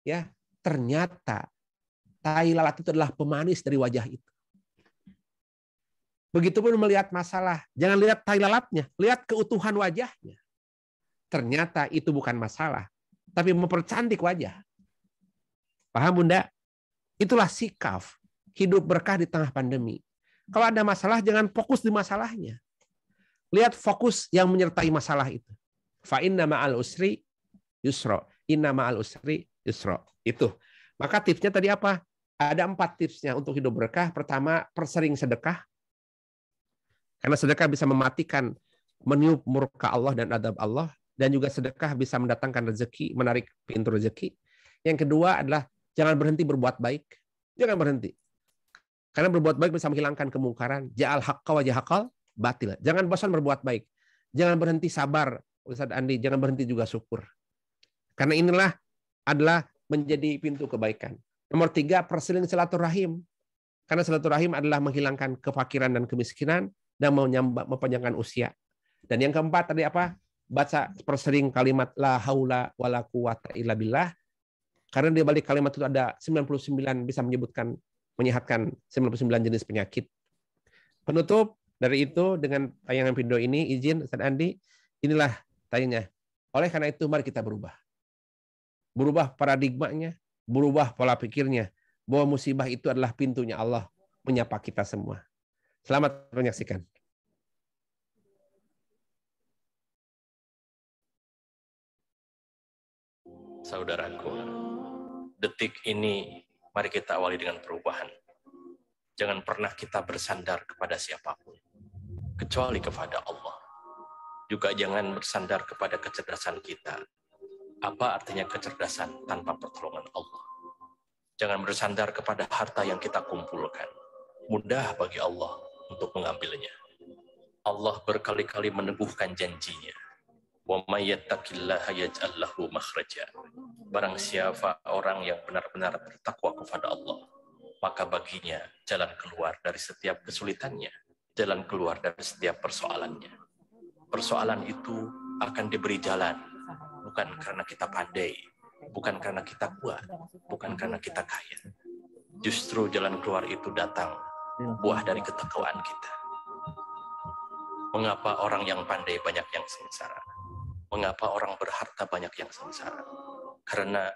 Ya, ternyata tai lalat itu adalah pemanis dari wajah itu. Begitupun melihat masalah, jangan lihat tai lalatnya, lihat keutuhan wajahnya. Ternyata itu bukan masalah, tapi mempercantik wajah. Paham Bunda? Itulah sikap hidup berkah di tengah pandemi. Kalau ada masalah, jangan fokus di masalahnya. Lihat fokus yang menyertai masalah itu. Fa inna ma'al usri yusra. Inna ma'al usri yusra. Itu. Maka tipsnya tadi apa? Ada 4 tipsnya untuk hidup berkah. Pertama, persering sedekah. Karena sedekah bisa mematikan, meniup murka Allah dan adab Allah. Dan juga sedekah bisa mendatangkan rezeki, menarik pintu rezeki. Yang kedua adalah jangan berhenti berbuat baik. Jangan berhenti. Karena berbuat baik bisa menghilangkan kemungkaran. Ja'al haqqa wa jahaqal batil. Jangan bosan berbuat baik. Jangan berhenti sabar, Ustaz Andi. Jangan berhenti juga syukur. Karena inilah adalah menjadi pintu kebaikan. Nomor 3, perselin silaturahim. Karena silaturahim adalah menghilangkan kefakiran dan kemiskinan dan mempanjangkan usia. Dan yang keempat tadi apa? Baca persering kalimat la haula wala quwata illa billah. Karena di balik kalimat itu ada 99 bisa menyebutkan menyehatkan 99 jenis penyakit. Penutup dari itu dengan tayangan video ini, izin Ustaz Andi, inilah tayangnya. Oleh karena itu mari kita berubah. Berubah paradigmanya, berubah pola pikirnya, bahwa musibah itu adalah pintunya Allah menyapa kita semua. Selamat menyaksikan. Saudaraku, detik ini mari kita awali dengan perubahan. Jangan pernah kita bersandar kepada siapapun, kecuali kepada Allah. Juga jangan bersandar kepada kecerdasan kita. Apa artinya kecerdasan tanpa pertolongan Allah? Jangan bersandar kepada harta yang kita kumpulkan. Mudah bagi Allah untuk mengambilnya. Allah berkali-kali meneguhkan janjinya. Wa may yattaqillaha yaj'al lahu makhraja. Barang siapa orang yang benar-benar bertakwa kepada Allah, maka baginya jalan keluar dari setiap kesulitannya, jalan keluar dari setiap persoalannya. Persoalan itu akan diberi jalan, bukan karena kita pandai, bukan karena kita kuat, bukan karena kita kaya. Justru jalan keluar itu datang buah dari ketakwaan kita. Mengapa orang yang pandai banyak yang sengsara? Mengapa orang berharta banyak yang sengsara? Karena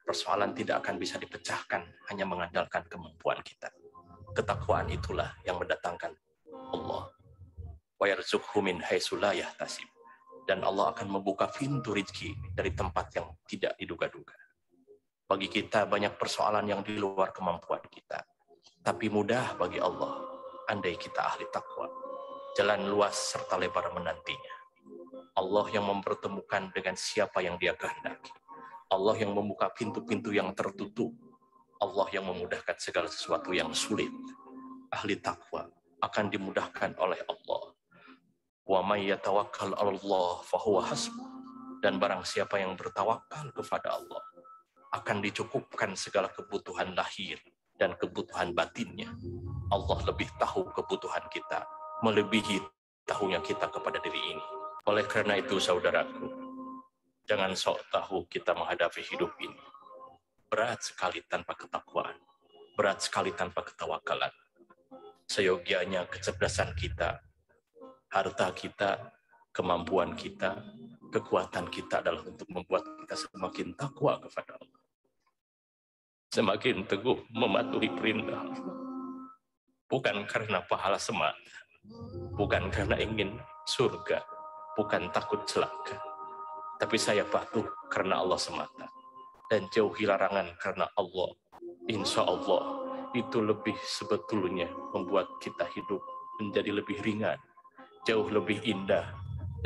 persoalan tidak akan bisa dipecahkan hanya mengandalkan kemampuan kita. Ketakwaan itulah yang mendatangkan Allah. Wa yarzuqhu min haitsu la yahtasib. Dan Allah akan membuka pintu rezeki dari tempat yang tidak diduga-duga. Bagi kita banyak persoalan yang di luar kemampuan kita. Tapi mudah bagi Allah, andai kita ahli takwa. Jalan luas serta lebar menantinya. Allah yang mempertemukan dengan siapa yang Dia kehendaki. Allah yang membuka pintu-pintu yang tertutup. Allah yang memudahkan segala sesuatu yang sulit. Ahli takwa akan dimudahkan oleh Allah. Wa may yatawakkal 'alallah fahuwa hasbuh. Dan barang siapa yang bertawakal kepada Allah, akan dicukupkan segala kebutuhan lahir dan kebutuhan batinnya. Allah lebih tahu kebutuhan kita, melebihi tahunya kita kepada diri ini. Oleh karena itu, saudaraku, jangan sok tahu kita menghadapi hidup ini. Berat sekali tanpa ketakwaan, berat sekali tanpa ketawakalan. Seyogianya kecerdasan kita, harta kita, kemampuan kita, kekuatan kita adalah untuk membuat kita semakin takwa kepada Allah. Semakin teguh mematuhi perintah Allah. Bukan karena pahala semata, bukan karena ingin surga, bukan takut celaka, tapi saya patuh karena Allah semata dan jauhi larangan karena Allah. Insya Allah itu lebih sebetulnya membuat kita hidup menjadi lebih ringan, jauh lebih indah,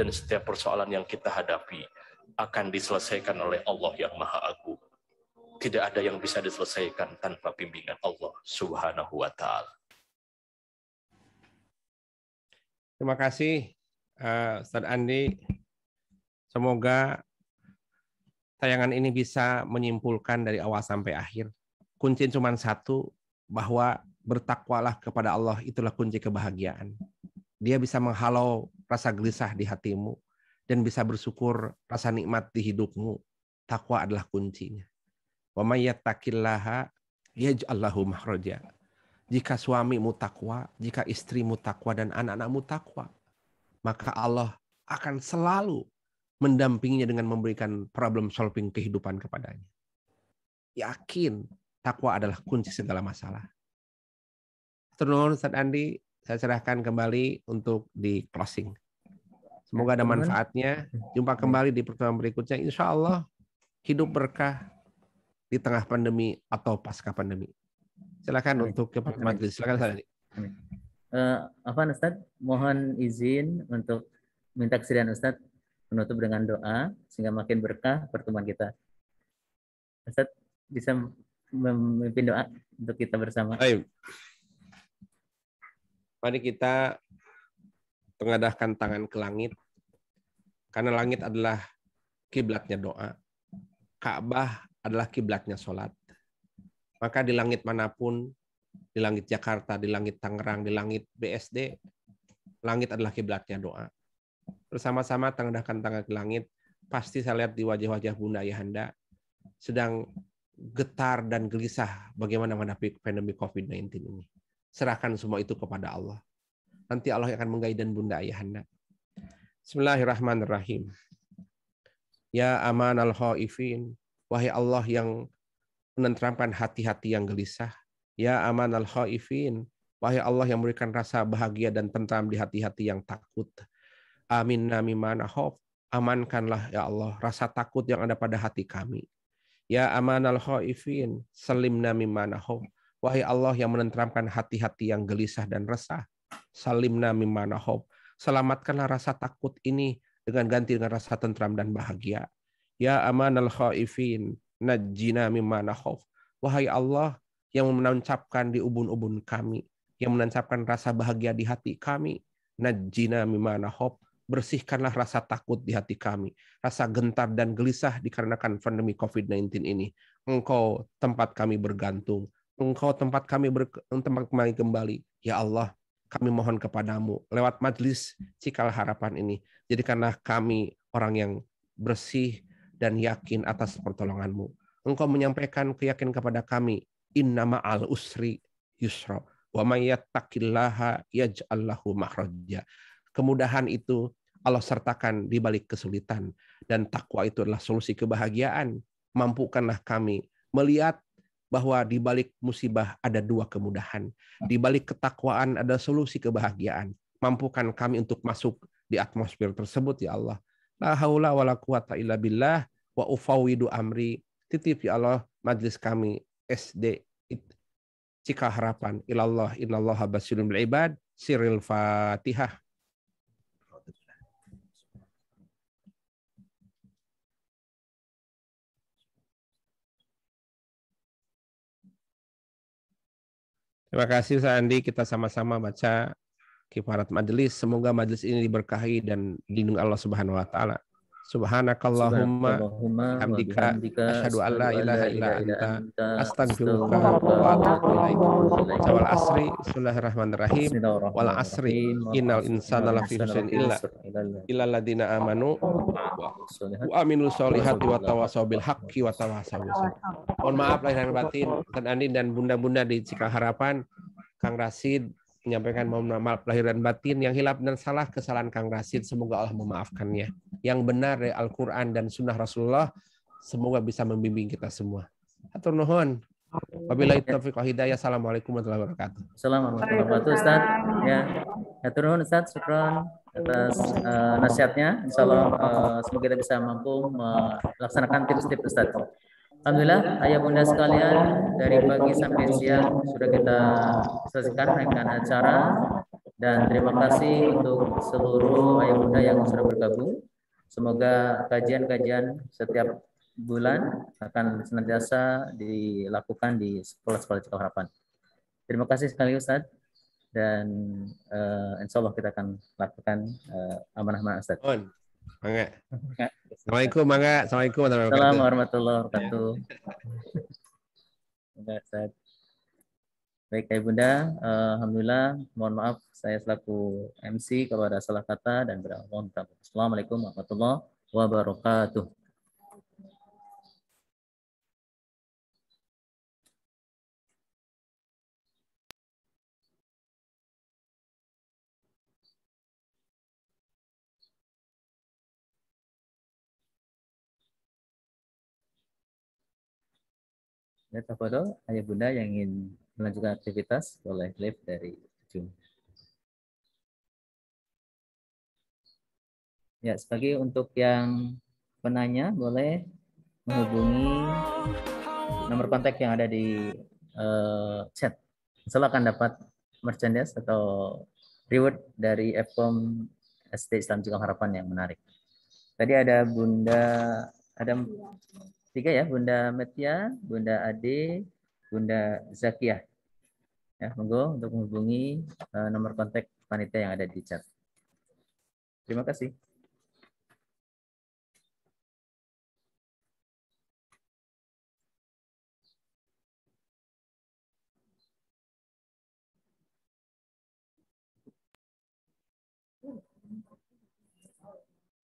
dan setiap persoalan yang kita hadapi akan diselesaikan oleh Allah yang Maha Agung. Tidak ada yang bisa diselesaikan tanpa bimbingan Allah Subhanahu wa Ta'ala. Terima kasih Ustaz Andi. Semoga tayangan ini bisa menyimpulkan dari awal sampai akhir. Kunci cuma satu, bahwa bertakwalah kepada Allah, itulah kunci kebahagiaan. Dia bisa menghalau rasa gelisah di hatimu dan bisa bersyukur rasa nikmat di hidupmu. Takwa adalah kuncinya. Wa may yattaqillaha yaj'al lahu makhraja. Jika suamimu takwa, jika istrimu takwa, dan anak-anakmu takwa, maka Allah akan selalu mendampinginya dengan memberikan problem solving kehidupan kepadanya. Yakin takwa adalah kunci segala masalah. Terus Ustaz Andi, saya serahkan kembali untuk di closing. Semoga ada manfaatnya. Jumpa kembali di pertemuan berikutnya. Insya Allah hidup berkah di tengah pandemi atau pasca pandemi. Silakan untuk ke majelis. Silakan Ustaz Andi. Ustaz, mohon izin untuk minta kesediaan Ustaz menutup dengan doa sehingga makin berkah pertemuan kita. Ustaz bisa memimpin doa untuk kita bersama. Baik. Mari kita tengadahkan tangan ke langit, karena langit adalah kiblatnya doa. Ka'bah adalah kiblatnya sholat. Maka di langit manapun, di langit Jakarta, di langit Tangerang, di langit BSD, langit adalah kiblatnya doa. Bersama-sama tengadahkan tangan ke langit, pasti saya lihat di wajah-wajah Bunda Ayahanda sedang getar dan gelisah bagaimana menghadapi pandemi COVID-19 ini. Serahkan semua itu kepada Allah. Nanti Allah akan menggaiden Bunda Ayahanda. Bismillahirrahmanirrahim. Ya aman al-khaifin. Wahai Allah yang menenteramkan hati-hati yang gelisah. Ya amanal khaifin, wahai Allah yang memberikan rasa bahagia dan tentram di hati-hati yang takut. Aminna mimma nakhaf, amankanlah ya Allah rasa takut yang ada pada hati kami. Ya amanal khaifin, salimna mimma nakhaf, wahai Allah yang menenteramkan hati-hati yang gelisah dan resah. Salimna mimma nakhaf, selamatkanlah rasa takut ini dengan ganti dengan rasa tentram dan bahagia. Ya amanal khaifin, najjina mimma nakhaf, wahai Allah yang menancapkan di ubun-ubun kami, yang menancapkan rasa bahagia di hati kami. Najjina mimma nakhaf, bersihkanlah rasa takut di hati kami, rasa gentar dan gelisah dikarenakan pandemi COVID-19 ini. Engkau tempat kami bergantung, Engkau tempat kami kembali. Ya Allah, kami mohon kepadamu lewat majelis Cikal Harapan ini, jadikanlah kami orang yang bersih dan yakin atas pertolonganmu. Engkau menyampaikan keyakinan kepada kami, inna ma'al usri yusra, wa may yattaqillaha yaj'al lahu makhraja. Kemudahan itu Allah sertakan di balik kesulitan, dan takwa itu adalah solusi kebahagiaan. Mampukanlah kami melihat bahwa di balik musibah ada dua kemudahan, di balik ketakwaan ada solusi kebahagiaan. Mampukan kami untuk masuk di atmosfer tersebut ya Allah. La haula wala quwata illa billah wa ufawwidu amri. Titip ya Allah majlis kami SD Cikal Harapan ilallah innallaha basirun bil ibad. Siril Fatihah. Terima kasih Ustaz Andi, kita sama-sama baca kifarat majelis. Semoga majelis ini diberkahi dan dilindungi Allah Subhanahu wa taala. Subhanakallahumma hamdika asyhadu an la ilaha illa anta astaghfiruka wa atubu ilaik. Wal asri bismillahirrahmanirrahim. Wal asri innal insana lafi khusrin illa alladziina amanu wa amilus solihati wa tawasaw bil haqqi wa tawasaw bis sabr. Mohon maaf lahir dan batin Ustaz Andi dan bunda-bunda di Cikal Harapan. Kang Rasid menyampaikan mohon maaf lahir dan batin, yang hilaf dan salah kesalahan Kang Rasid semoga Allah memaafkannya. Yang benar dari Al-Qur'an dan sunnah Rasulullah semoga bisa membimbing kita semua. Hatur nuhun. Wabillahi taufiq wal hidayah. Assalamualaikum warahmatullahi wabarakatuh. Assalamualaikum warahmatullahi wabarakatuh Ustaz. Ya. Hatur nuhun Ustaz, syukron atas nasihatnya. Insyaallah semoga kita bisa mampu melaksanakan tips-tips Ustaz. Alhamdulillah, ayah bunda sekalian, dari pagi sampai siang sudah kita selesaikan rangkaian acara, dan terima kasih untuk seluruh ayah bunda yang sudah bergabung. Semoga kajian-kajian setiap bulan akan senantiasa dilakukan di sekolah-sekolah Cikal Harapan. Terima kasih sekali Ustaz, dan insya Allah kita akan lakukan amanah-amanah Ustaz. Mangga. Assalamualaikum, mangga. Assalamualaikum warahmatullahi wabarakatuh. Baik, Ibu Bunda, alhamdulillah, mohon maaf saya selaku MC kepada salah kata dan mohon maaf. Assalamualaikum warahmatullahi wabarakatuh. Ya, tafadhol, ayah bunda yang ingin melanjutkan aktivitas boleh live dari Zoom. Ya, sebagai untuk yang penanya boleh menghubungi nomor kontak yang ada di chat. Insya Allah akan dapat merchandise atau reward dari Fkom SD Islam Cikal Harapan yang menarik. Tadi ada Bunda, ada 3 ya, Bunda Metia, Bunda Ade, Bunda Zakiah. Ya, monggo untuk menghubungi nomor kontak panitia yang ada di chat. Terima kasih.